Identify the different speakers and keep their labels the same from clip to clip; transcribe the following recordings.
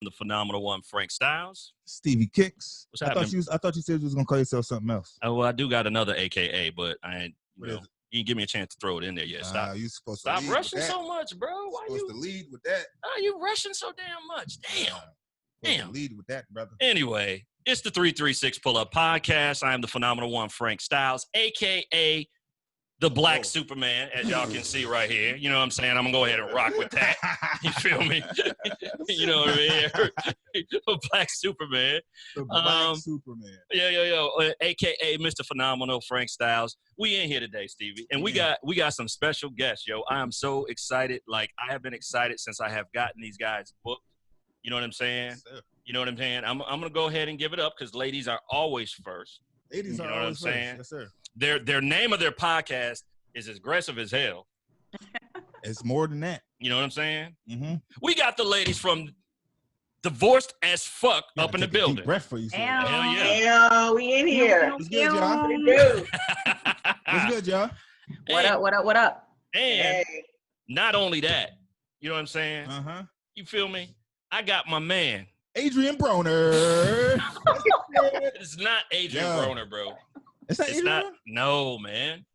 Speaker 1: the phenomenal one, Frank Styles.
Speaker 2: Stevie Kicks.
Speaker 1: What's
Speaker 2: I
Speaker 1: happening?
Speaker 2: thought you said you was gonna call yourself something else.
Speaker 1: Oh, well, I do got another AKA, but I ain't.
Speaker 2: What is it?
Speaker 1: You didn't give me a chance to throw it in there yet. Stop.
Speaker 2: You supposed to
Speaker 1: Stop
Speaker 2: lead
Speaker 1: rushing
Speaker 2: with that.
Speaker 1: so much, bro. Why
Speaker 2: supposed
Speaker 1: you
Speaker 2: to lead with that?
Speaker 1: Are you rushing so damn much? Damn.
Speaker 2: Lead with that, brother.
Speaker 1: Anyway, it's the 336 Pull Up Podcast. I am the phenomenal one, Frank Styles, aka the Black Superman, as y'all can see right here. You know what I'm saying? I'm gonna go ahead and rock with that. You feel me? You know what I mean? Black Superman.
Speaker 2: The Black Superman.
Speaker 1: AKA Mr. Phenomenal Frank Styles. We in here today, Stevie, and we got some special guests, yo. I am so excited. Like, I have been excited since I have gotten these guys booked. You know what I'm saying?
Speaker 2: Yes,
Speaker 1: you know what I'm saying? I'm gonna go ahead and give it up because ladies are always first.
Speaker 2: Ladies are always first. Yes, sir.
Speaker 1: Their name of their podcast is aggressive as hell.
Speaker 2: It's more than that.
Speaker 1: You know what I'm saying?
Speaker 2: Mm-hmm.
Speaker 1: We got the ladies from Divorced as Fuck up in the building.
Speaker 2: Deep breath for you.
Speaker 1: Hell yeah.
Speaker 3: Damn, we in here.
Speaker 2: What's good, y'all?
Speaker 3: We do.
Speaker 2: What's good, y'all?
Speaker 3: What up?
Speaker 1: And not only that, you know what I'm saying?
Speaker 2: Uh-huh.
Speaker 1: You feel me? I got my man.
Speaker 2: Adrian Broner.
Speaker 1: It's not Adrian Broner, bro.
Speaker 2: It's not Adrian?
Speaker 1: No, man.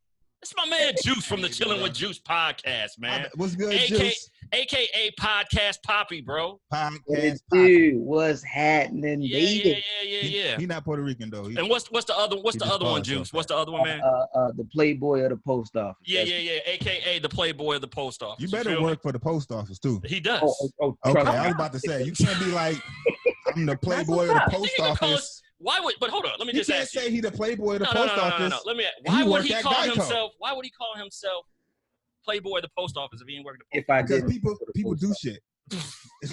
Speaker 1: It's my man Joose from the Chillin with Joose podcast, man.
Speaker 2: What's good, Joose?
Speaker 1: AKA Podcast Poppy, bro.
Speaker 2: Podcast
Speaker 3: Poppy. What's happening, baby?
Speaker 1: Yeah.
Speaker 2: He not Puerto Rican though.
Speaker 1: And what's the other one, Joose? What's the other one, man?
Speaker 3: The Playboy of the post office.
Speaker 1: Yeah. AKA the Playboy of the post office.
Speaker 2: You better work for the post office too.
Speaker 1: He does.
Speaker 2: Okay, I was about to say you can't be like I'm the Playboy of the post office.
Speaker 1: Why would? But hold on, let me just ask you.
Speaker 2: You can't say he the Playboy of the post office.
Speaker 1: No. Let me. Why would he call himself? Why would he call himself Playboy of the post office if he ain't working the post office?
Speaker 2: Because people do shit.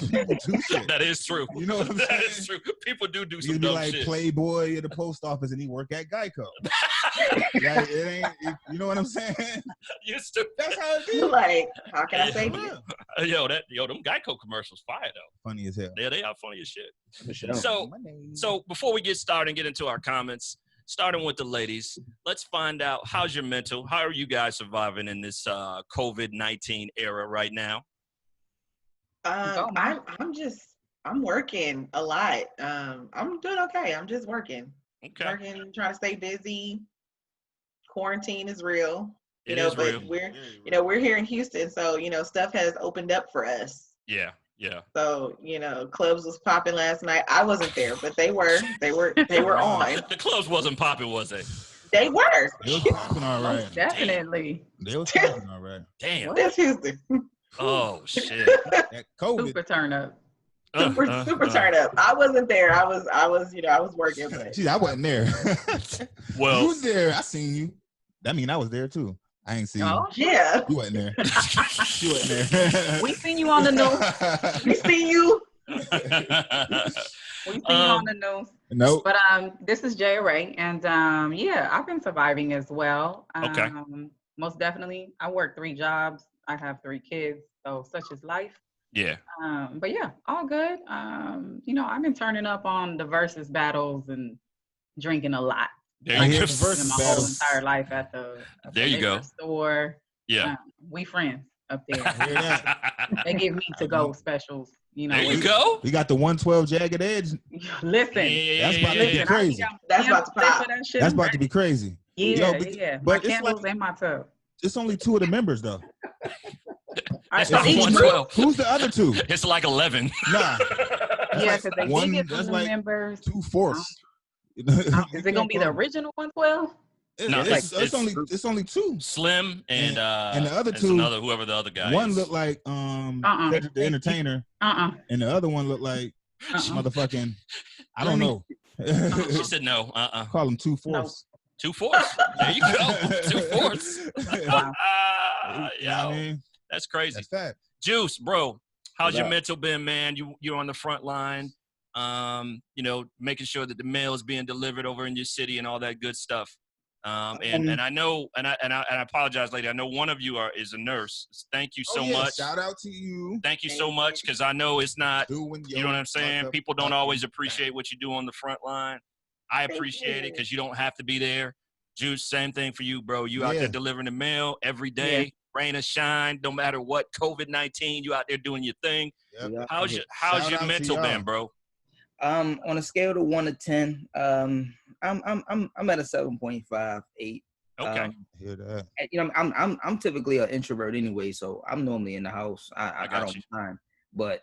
Speaker 2: People do shit.
Speaker 1: That is true.
Speaker 2: You know what I'm saying?
Speaker 1: That is true. People do some
Speaker 2: You'd be
Speaker 1: dumb
Speaker 2: like
Speaker 1: shit.
Speaker 2: Playboy of the post office and he work at Geico. You know what I'm saying?
Speaker 1: You stupid.
Speaker 2: That's how it is.
Speaker 3: Like, how can I say you?
Speaker 1: Them Geico commercials fire though.
Speaker 2: Funny as hell.
Speaker 1: Yeah, they are funny as shit.
Speaker 3: Sure.
Speaker 1: So before we get started and get into our comments, starting with the ladies, let's find out how's your mental. How are you guys surviving in this COVID-19 era right now?
Speaker 3: I'm working a lot. I'm doing okay. I'm just working.
Speaker 1: Okay.
Speaker 3: Working, trying to stay busy. Quarantine is real.
Speaker 1: But
Speaker 3: we're here in Houston, so stuff has opened up for us.
Speaker 1: Yeah.
Speaker 3: So, clubs was popping last night. I wasn't there, but they were on.
Speaker 1: The clubs wasn't popping, was they?
Speaker 3: They were.
Speaker 2: They was popping all right.
Speaker 4: Definitely.
Speaker 2: They was popping all right.
Speaker 1: Damn.
Speaker 3: That's Houston.
Speaker 1: Oh shit.
Speaker 2: That COVID.
Speaker 4: Super turn up.
Speaker 3: Super turn up. I wasn't there. I was working. But.
Speaker 2: Gee, I wasn't there.
Speaker 1: Well,
Speaker 2: you was there. I seen you. That mean I was there too. I ain't seen you.
Speaker 3: Yeah.
Speaker 2: You wasn't there. You wasn't there.
Speaker 4: We seen you on the news.
Speaker 3: We seen you.
Speaker 4: We seen you on the news.
Speaker 2: Nope.
Speaker 4: But this is Jay Ray, and I've been surviving as well.
Speaker 1: Okay.
Speaker 4: Most definitely. I work 3 jobs. I have 3 kids, so such is life.
Speaker 1: Yeah.
Speaker 4: But yeah, all good. I've been turning up on the versus battles and drinking a lot.
Speaker 1: There you go.
Speaker 2: Versus
Speaker 4: my whole entire life at the
Speaker 1: there you go
Speaker 4: store.
Speaker 1: Yeah.
Speaker 4: We friends up there.
Speaker 2: Hear that?
Speaker 4: They give me to-go specials.
Speaker 1: There you go.
Speaker 2: We got the 112 Jagged Edge.
Speaker 4: Listen.
Speaker 2: That's about to be crazy.
Speaker 3: That's about to pop.
Speaker 2: That's about to be crazy.
Speaker 4: Yeah.
Speaker 2: But
Speaker 4: my candles in my tub.
Speaker 2: It's only 2 of the members though.
Speaker 1: That's not 112.
Speaker 2: Who's the other 2?
Speaker 1: It's like 11.
Speaker 2: Nah.
Speaker 4: Yeah, because they
Speaker 2: one,
Speaker 4: did get
Speaker 2: that's
Speaker 4: some
Speaker 2: like
Speaker 4: members.
Speaker 2: 2/4.
Speaker 4: Is it gonna be the original 112?
Speaker 1: No,
Speaker 2: it's only 2.
Speaker 1: Slim and
Speaker 2: the other 2,
Speaker 1: whoever the other guy
Speaker 2: one
Speaker 1: is.
Speaker 2: looked like the entertainer, and the other one looked like motherfucking I don't know.
Speaker 1: She said no.
Speaker 2: Call him 2/4.
Speaker 1: No. 2/4. There you go. 2/4.
Speaker 2: Wow.
Speaker 1: Yeah,
Speaker 2: I mean,
Speaker 1: that's crazy.
Speaker 2: That's fact.
Speaker 1: Juice, bro, how's your mental been, man? You're on the front line. Making sure that the mail is being delivered over in your city and all that good stuff. And I know, and I apologize, lady. I know one of you is a nurse. Thank you so much.
Speaker 2: Shout out to you.
Speaker 1: Thank you so much, because I know it's not. You know what I'm saying? People don't always appreciate what you do on the front line. I appreciate it because you don't have to be there. Juice, same thing for you, bro. You out there delivering the mail every day. rain or shine, no matter what, COVID-19, you out there doing your thing.
Speaker 5: Yep.
Speaker 1: How's your mental been, bro?
Speaker 5: On a scale of 1 to 10, I'm at a 7.5, 8.
Speaker 1: Okay.
Speaker 2: Hear that.
Speaker 5: You know, I'm typically an introvert anyway, so I'm normally in the house. I don't mind. But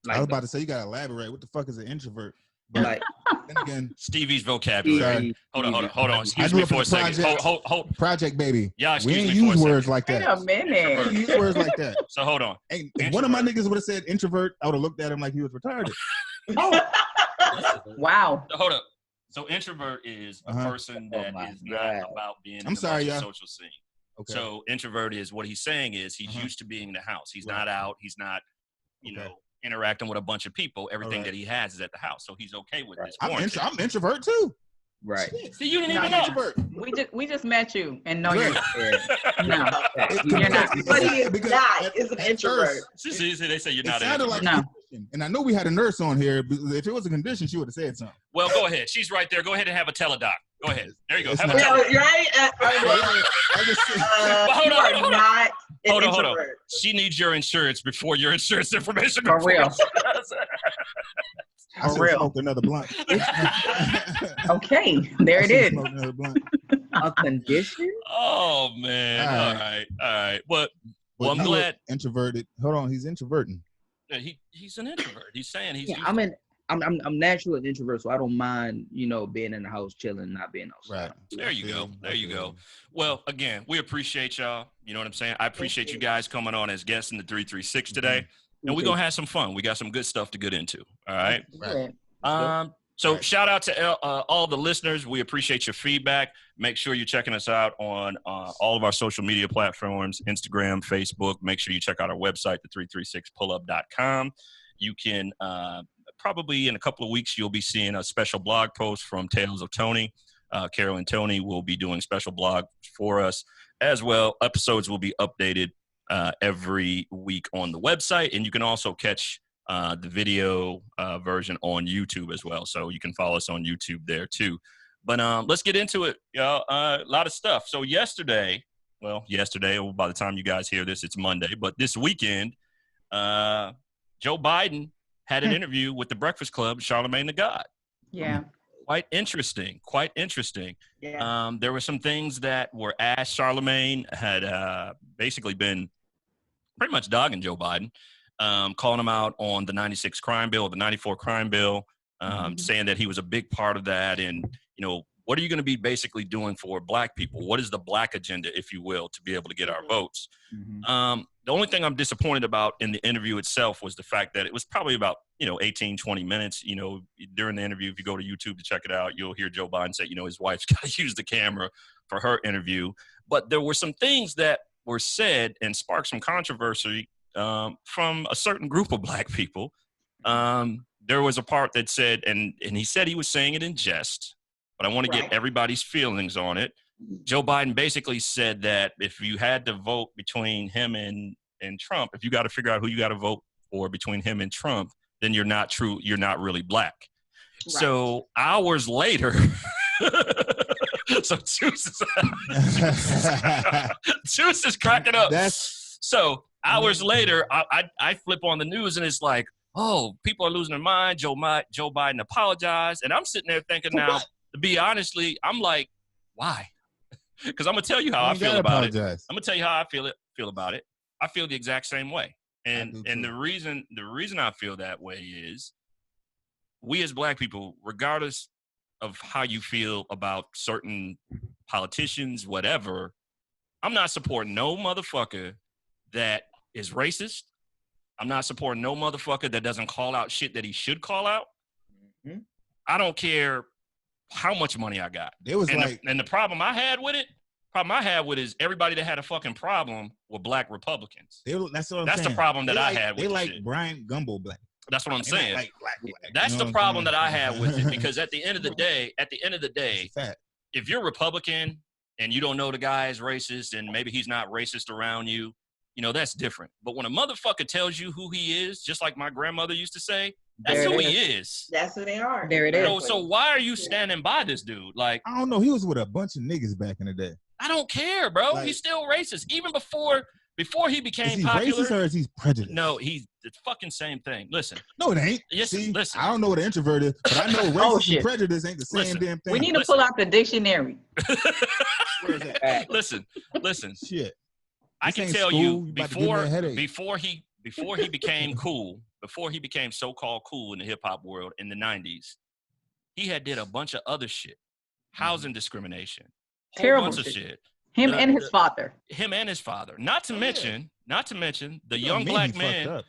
Speaker 5: like,
Speaker 2: I was about to say, you gotta elaborate. What the fuck is an introvert? But
Speaker 5: like,
Speaker 2: then again,
Speaker 1: Stevie's vocabulary. Hold on. Excuse
Speaker 2: I
Speaker 1: me
Speaker 2: grew
Speaker 1: for a
Speaker 2: up in the
Speaker 1: second.
Speaker 2: projects.
Speaker 1: Hold.
Speaker 2: Project baby.
Speaker 1: Yeah,
Speaker 2: we
Speaker 1: excuse
Speaker 2: ain't
Speaker 1: me for a
Speaker 2: use
Speaker 1: second.
Speaker 2: words like that.
Speaker 4: Wait a minute.
Speaker 2: We use words like that.
Speaker 1: So hold on.
Speaker 2: Hey, if one of my niggas would have said introvert, I would have looked at him like he was retarded.
Speaker 4: Wow.
Speaker 1: Hold up. So introvert is a person that is not about being in the social scene. Okay. So introvert is what he's saying is he's used to being in the house. He's not out. He's not, you know, interacting with a bunch of people. Everything that he has is at the house. So he's okay with this.
Speaker 2: I'm introvert too.
Speaker 5: Right.
Speaker 1: See, you didn't even know.
Speaker 4: We just met you and know you're no.
Speaker 3: You're not. But he is not. Is an introvert.
Speaker 1: See, they say you're not an
Speaker 2: introvert.
Speaker 1: Like
Speaker 2: and I know we had a nurse on here. If it was a condition, she would have said something.
Speaker 1: Well, go ahead. She's right there. Go ahead and have a teledoc. Go ahead. There you go. Have a
Speaker 3: right? Hold on.
Speaker 1: She needs your insurance before your insurance information.
Speaker 4: For real.
Speaker 2: I smoked another blunt.
Speaker 4: Okay, there it is.
Speaker 5: A condition?
Speaker 1: Oh man! All right. Well, I'm glad.
Speaker 2: Introverted. Hold on, he's introverting.
Speaker 1: Yeah, he's an introvert. He's saying he's.
Speaker 5: Yeah, I'm naturally an introvert, so I don't mind, you know, being in the house, chilling, not being outside.
Speaker 1: Right. There you go. Well, again, we appreciate y'all. You know what I'm saying? I appreciate you guys coming on as guests in the 336 today. And we're going to have some fun. We got some good stuff to get into. All right. So shout out to all the listeners. We appreciate your feedback. Make sure you're checking us out on all of our social media platforms, Instagram, Facebook. Make sure you check out our website, the336pullup.com. You can probably in a couple of weeks, you'll be seeing a special blog post from Tales of Tony. Carol and Tony will be doing special blogs for us as well. Episodes will be updated every week on the website, and you can also catch the video version on YouTube as well. So you can follow us on YouTube there too. But let's get into it, y'all. A lot of stuff. So yesterday, by the time you guys hear this, it's Monday. But this weekend, Joe Biden had an interview with the Breakfast Club, Charlamagne the God.
Speaker 4: Yeah.
Speaker 1: Quite interesting.
Speaker 3: Yeah.
Speaker 1: There were some things that were asked. Charlamagne had basically been pretty much dogging Joe Biden, calling him out on the 96 crime bill, the 94 crime bill, saying that he was a big part of that. And, you know, what are you going to be basically doing for black people? What is the black agenda, if you will, to be able to get our votes? The only thing I'm disappointed about in the interview itself was the fact that it was probably about, 18, 20 minutes. You know, during the interview, if you go to YouTube to check it out, you'll hear Joe Biden say, his wife's got to use the camera for her interview. But there were some things that were said and sparked some controversy from a certain group of black people. There was a part that said, and he said he was saying it in jest, but I want to get everybody's feelings on it. Joe Biden basically said that if you had to vote between him and Trump, if you got to figure out who you got to vote for between him and Trump, then you're not really black. Right. So hours later, so Joose is cracking up. So hours later, I flip on the news and it's like, oh, people are losing their mind. Joe Biden apologized. And I'm sitting there thinking now, to be honestly, I'm like, why? Because I'm going to tell you how I feel about it. I'm going to tell you how I feel about it. I feel the exact same way. And the reason I feel that way is we as black people, regardless of how you feel about certain politicians, whatever, I'm not supporting no motherfucker that is racist. I'm not supporting no motherfucker that doesn't call out shit that he should call out. I don't care how much money I got. And the problem I had with it is everybody that had a fucking problem with black Republicans.
Speaker 2: That's what I'm saying.
Speaker 1: That's the problem that I had with it.
Speaker 2: They like Brian Gumbo black.
Speaker 1: That's what I'm saying.
Speaker 2: Like black.
Speaker 1: That's the problem that I have with it, because at the end of the day, if you're Republican and you don't know the guy is racist and maybe he's not racist around you, that's different. But when a motherfucker tells you who he is, just like my grandmother used to say, that's who he is.
Speaker 3: That's who they are.
Speaker 4: There it is.
Speaker 1: So why are you standing by this dude? Like,
Speaker 2: I don't know. He was with a bunch of niggas back in the day.
Speaker 1: I don't care, bro. He's still racist. Even before Before he became
Speaker 2: is he
Speaker 1: popular,
Speaker 2: racist or is he prejudiced?
Speaker 1: No, it's fucking same thing. Listen.
Speaker 2: No, it ain't.
Speaker 1: Yes,
Speaker 2: See,
Speaker 1: listen.
Speaker 2: I don't know what an introvert is, but I know racist and prejudice ain't the same damn thing.
Speaker 4: We need to pull out the dictionary.
Speaker 2: Where is that?
Speaker 1: Listen.
Speaker 2: Shit.
Speaker 1: I can tell you before he became cool, before he became so-called cool in the hip hop world in the 90s, he had did a bunch of other shit. Housing discrimination.
Speaker 4: Terrible
Speaker 1: bunch of shit.
Speaker 4: Him and his father. Not to mention the young black men.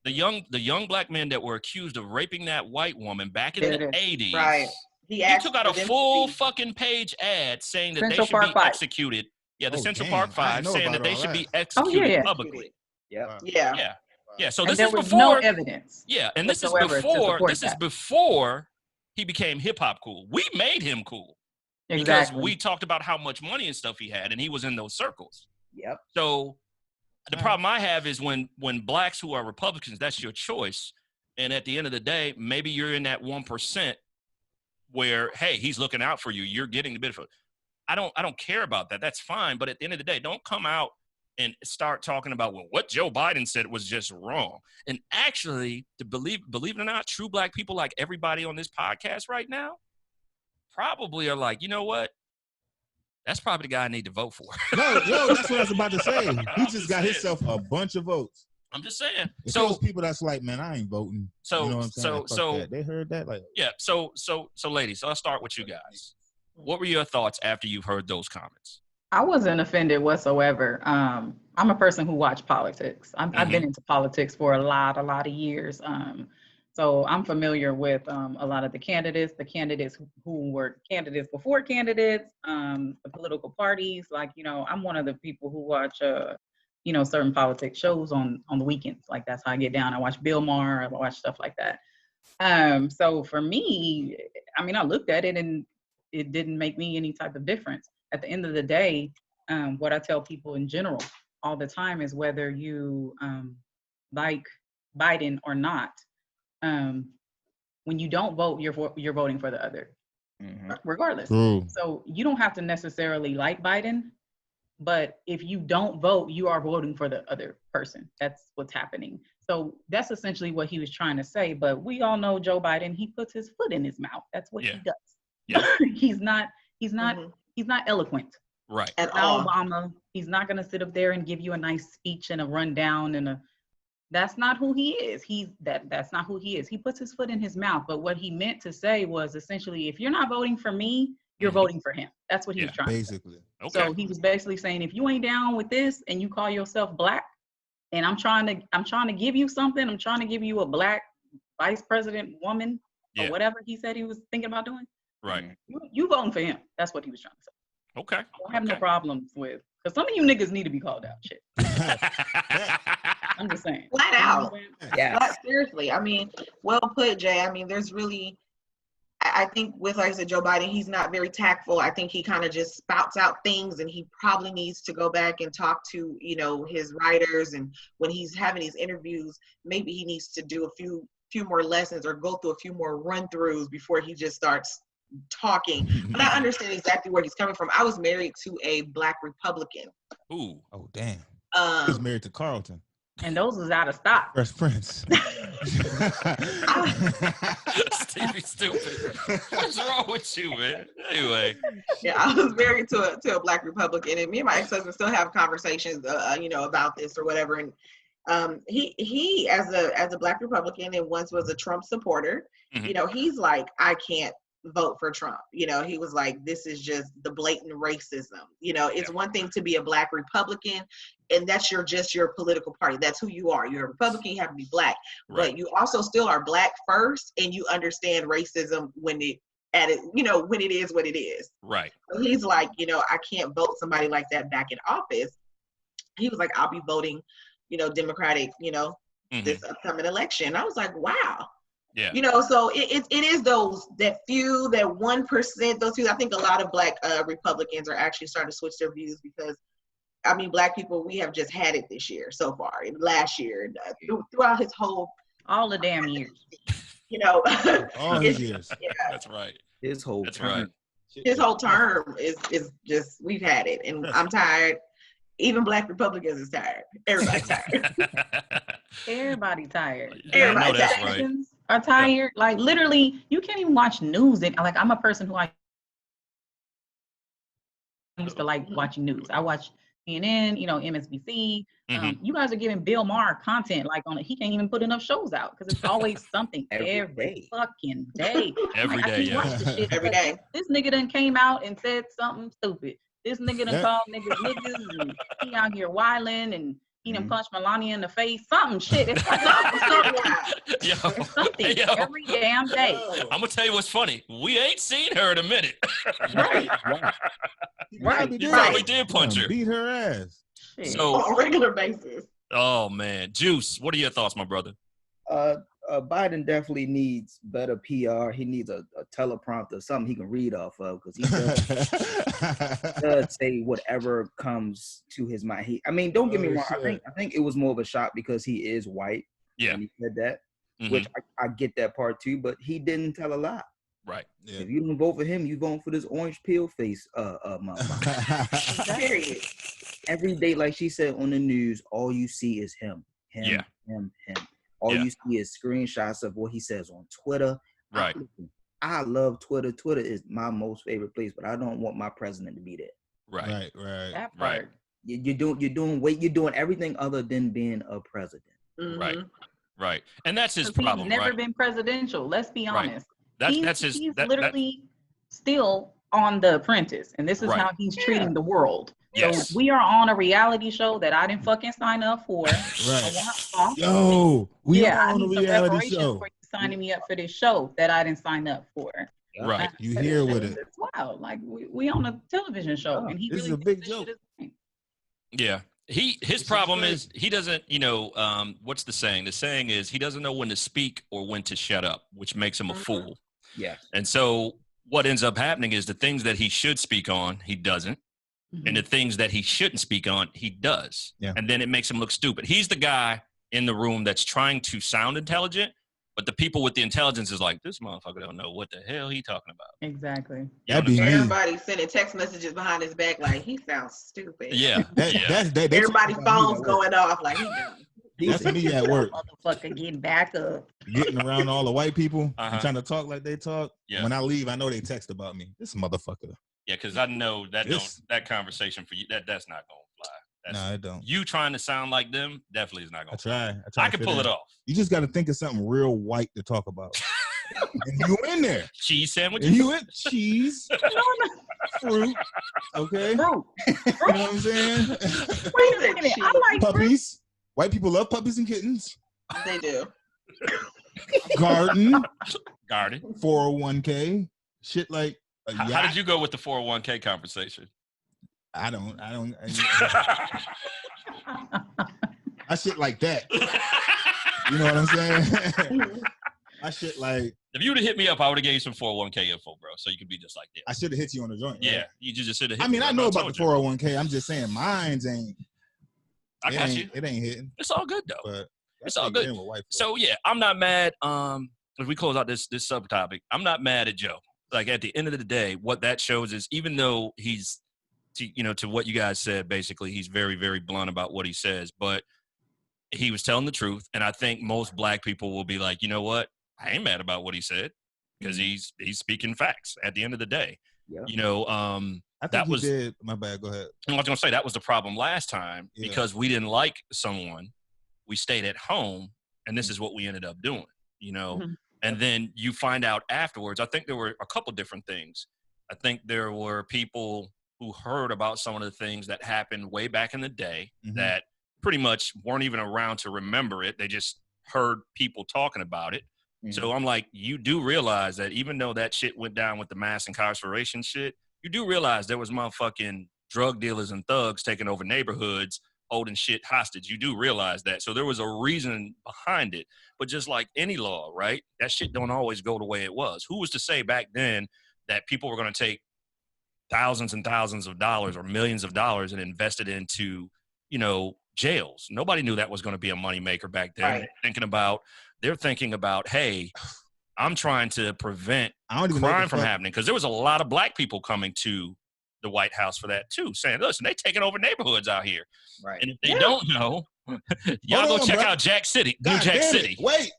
Speaker 4: The young black men that were accused of raping that white woman back in the 80s.
Speaker 3: Right.
Speaker 1: He took out a full fucking page ad saying that
Speaker 4: Central
Speaker 1: they should
Speaker 4: Park
Speaker 1: be
Speaker 4: 5.
Speaker 1: executed. Yeah, the Central Park 5 saying that they should be executed publicly.
Speaker 5: Yeah.
Speaker 1: So
Speaker 4: and
Speaker 1: this is before
Speaker 4: no evidence.
Speaker 1: Yeah, and this is before he became hip hop cool. We made him cool. Because we talked about how much money and stuff he had, and he was in those circles.
Speaker 5: Yep.
Speaker 1: So the problem I have is when blacks who are Republicans, that's your choice. And at the end of the day, maybe you're in that 1% where, hey, he's looking out for you. You're getting the benefit. I don't care about that. That's fine. But at the end of the day, don't come out and start talking about, well, what Joe Biden said was just wrong. And actually, to believe it or not, true black people like everybody on this podcast right now probably are like, you know what? That's probably the guy I need to vote for.
Speaker 2: No, that's what I was about to say. He just got himself a bunch of votes.
Speaker 1: I'm just saying.
Speaker 2: So those people that's like, man, I ain't voting.
Speaker 1: So
Speaker 2: you know what I'm saying?
Speaker 1: So
Speaker 2: they heard that, like,
Speaker 1: yeah. So ladies, so I'll start with you guys. What were your thoughts after you've heard those comments?
Speaker 4: I wasn't offended whatsoever. I'm a person who watched politics. I've been into politics for a lot of years. So I'm familiar with a lot of the candidates who were candidates before candidates, the political parties. Like, I'm one of the people who watch, certain politics shows on the weekends. Like, that's how I get down. I watch Bill Maher. I watch stuff like that. So for me, I mean, I looked at it and it didn't make me any type of difference. At the end of the day, what I tell people in general all the time is whether you like Biden or not, when you don't vote, you're voting for the other, regardless. So you don't have to necessarily like Biden, but if you don't vote, you are voting for the other person. That's what's happening. So that's essentially what he was trying to say. But we all know Joe Biden, he puts his foot in his mouth. That's what he does.
Speaker 1: Yeah.
Speaker 4: He's not eloquent.
Speaker 1: Right.
Speaker 3: At all.
Speaker 4: Obama, he's not going to sit up there and give you a nice speech and a rundown and that's not who he is. That's not who he is. He puts his foot in his mouth. But what he meant to say was essentially, if you're not voting for me, you're voting for him. That's what he was trying to say.
Speaker 1: Okay.
Speaker 4: So he was basically saying, if you ain't down with this and you call yourself black, and I'm trying to give you something, I'm trying to give you a black vice president woman or whatever he said he was thinking about doing.
Speaker 1: Right.
Speaker 4: You voting for him. That's what he was trying to say.
Speaker 1: Okay.
Speaker 4: I don't have no problems with, because some of you niggas need to be called out. Shit. I'm just saying.
Speaker 3: Flat out.
Speaker 5: Yeah.
Speaker 3: Seriously. I mean, well put, Jay. I mean, there's really, I think with, like I said, Joe Biden, he's not very tactful. I think he kind of just spouts out things, and he probably needs to go back and talk to, his writers. And when he's having these interviews, maybe he needs to do a few more lessons or go through a few more run-throughs before he just starts talking. But I understand exactly where he's coming from. I was married to a black Republican.
Speaker 1: Ooh.
Speaker 2: Oh, damn. He's married to Carlton.
Speaker 4: And those is out of stock.
Speaker 2: Fresh Prince.
Speaker 1: Stevie stupid. What's wrong with you, man? Anyway.
Speaker 3: Yeah, I was married to a black Republican, and me and my ex-husband still have conversations, about this or whatever. And he as a black Republican and once was a Trump supporter, he's like, I can't vote for Trump. He was like, this is just the blatant racism. It's one thing to be a black Republican, and that's just your political party. That's who you are. You're a Republican, you have to be black. Right. But you also still are black first, and you understand racism when it is what it is.
Speaker 1: Right.
Speaker 3: So he's like, I can't vote somebody like that back in office. He was like, I'll be voting, Democratic, this upcoming election. I was like, wow.
Speaker 1: Yeah.
Speaker 3: So it is that 1%, those few. I think a lot of black Republicans are actually starting to switch their views because, I mean, black people, we have just had it this year so far, and last year, throughout his whole.
Speaker 4: All the damn years.
Speaker 2: All his years.
Speaker 3: Yeah.
Speaker 1: That's right.
Speaker 5: His whole
Speaker 1: That's
Speaker 5: term.
Speaker 1: right.
Speaker 3: His whole term is just, we've had it, and I'm tired. Even Black Republicans is tired. Everybody's tired.
Speaker 4: Everybody tired.
Speaker 3: Everybody
Speaker 1: that's
Speaker 3: tired.
Speaker 1: right.
Speaker 4: Are tired. Yeah. Like literally, you can't even watch news. And like I'm a person who I used to like watching news. I watch CNN, MSNBC. You guys are giving Bill Maher content like on it. He can't even put enough shows out because it's always something every fucking day.
Speaker 1: Every
Speaker 4: like,
Speaker 1: day,
Speaker 4: I can watch this shit
Speaker 3: every day.
Speaker 4: This nigga done came out and said something stupid. This nigga done called niggas and he out here wilding and he done punched Melania in the face. Something shit. It's like something every damn day.
Speaker 1: I'm gonna tell you what's funny. We ain't seen her in a minute.
Speaker 4: Right.
Speaker 1: You probably did punch her.
Speaker 2: Beat her ass.
Speaker 4: Shit.
Speaker 1: So
Speaker 3: on a regular basis.
Speaker 1: Oh man, Joose, what are your thoughts, my brother?
Speaker 5: Biden definitely needs better PR. He needs a teleprompter, something he can read off of, because he does say whatever comes to his mind. Don't get me wrong. Shit. I think it was more of a shock because he is white.
Speaker 1: Yeah,
Speaker 5: and he said that, which I get that part too. But he didn't tell a lie.
Speaker 1: Right.
Speaker 5: Yeah. If you don't vote for him, you vote for this orange peel face motherfucker.
Speaker 3: Period.
Speaker 5: Every day, like she said on the news, all you see is him. Him. All you see is screenshots of what he says on Twitter.
Speaker 1: Right.
Speaker 5: I love Twitter. Twitter is my most favorite place, but I don't want my president to be there.
Speaker 1: Right.
Speaker 4: That part.
Speaker 5: You're doing everything other than being a president.
Speaker 3: Mm-hmm.
Speaker 1: Right. And that's his problem.
Speaker 4: He's never been presidential. Let's be honest.
Speaker 1: That's his.
Speaker 4: He's literally still on The Apprentice, and this is how he's treating the world.
Speaker 1: Yes.
Speaker 4: So we are on a reality show that I didn't fucking sign up for.
Speaker 2: Right. Yo, we are on a reality show.
Speaker 4: For you signing me up for this show that I didn't sign up for.
Speaker 1: Right.
Speaker 2: You here with it?
Speaker 4: It's wild. Like we on a television show, and he
Speaker 2: this
Speaker 4: really
Speaker 2: is a big joke.
Speaker 1: Yeah. His problem is he doesn't, what's the saying? The saying is he doesn't know when to speak or when to shut up, which makes him a fool.
Speaker 5: Yeah.
Speaker 1: And so what ends up happening is the things that he should speak on, he doesn't. And the things that he shouldn't speak on, he does.
Speaker 2: Yeah.
Speaker 1: And then it makes him look stupid. He's the guy in the room that's trying to sound intelligent, but the people with the intelligence is like, this motherfucker don't know what the hell he talking about.
Speaker 4: Exactly.
Speaker 3: Everybody sending text messages behind his back like, he sounds stupid.
Speaker 1: Yeah.
Speaker 2: That's
Speaker 3: everybody's phones going off like,
Speaker 2: that's me at work.
Speaker 4: Motherfucker, getting back up.
Speaker 2: Getting around all the white people, trying to talk like they talk.
Speaker 1: Yeah.
Speaker 2: When I leave, I know they text about me. This motherfucker.
Speaker 1: Yeah, because I know that that conversation for you, that's not going to fly.
Speaker 2: No, it don't.
Speaker 1: You trying to sound like them definitely is not going to fly.
Speaker 2: I try
Speaker 1: I can pull it off.
Speaker 2: You just got to think of something real white to talk about. And you in there.
Speaker 1: Cheese sandwiches?
Speaker 2: And you in cheese, fruit, okay?
Speaker 4: Fruit.
Speaker 2: You know what I'm saying?
Speaker 3: Wait a minute.
Speaker 4: I like
Speaker 2: puppies. Fruit. White people love puppies and kittens.
Speaker 3: They do.
Speaker 2: Garden.
Speaker 1: 401k.
Speaker 2: Shit like
Speaker 1: how did you go with the 401k conversation?
Speaker 2: I shit like that. You know what I'm saying? I shit like.
Speaker 1: If you would have hit me up, I would have gave you some 401k info, bro. So you could be just like that.
Speaker 2: I should have hit you on the joint.
Speaker 1: Yeah,
Speaker 2: right?
Speaker 1: you just should have hit
Speaker 2: me. I know about the 401k. I'm just saying mine's ain't.
Speaker 1: I got you.
Speaker 2: It ain't hitting.
Speaker 1: It's all good though.
Speaker 2: But
Speaker 1: it's all good. So yeah, I'm not mad. As we close out this subtopic, I'm not mad at Joe. Like at the end of the day, what that shows is even though he's, to what you guys said, basically he's very, very blunt about what he says, but he was telling the truth. And I think most black people will be like, you know what? I ain't mad about what he said because he's speaking facts at the end of the day. Yeah.
Speaker 2: I think he did. My bad. Go ahead.
Speaker 1: I was going to say that was the problem last time because we didn't like someone. We stayed at home and this is what we ended up doing, And then you find out afterwards, I think there were a couple different things. I think there were people who heard about some of the things that happened way back in the day that pretty much weren't even around to remember it. They just heard people talking about it. So I'm like, you do realize that even though that shit went down with the mass incarceration shit, you do realize there was motherfucking drug dealers and thugs taking over neighborhoods, holding shit hostage. You do realize that. So there was a reason behind it. But just like any law, right? That shit don't always go the way it was. Who was to say back then that people were going to take thousands and thousands of dollars or millions of dollars and invest it into, jails? Nobody knew that was going to be a moneymaker back then. Right. They're thinking about, hey, I'm trying to prevent crime from happening. Because there was a lot of black people coming to the White House for that too, saying, listen, they taking over neighborhoods out here.
Speaker 5: Right.
Speaker 1: And if they don't know, y'all go check out Jack City, New Jack City.
Speaker 2: Wait,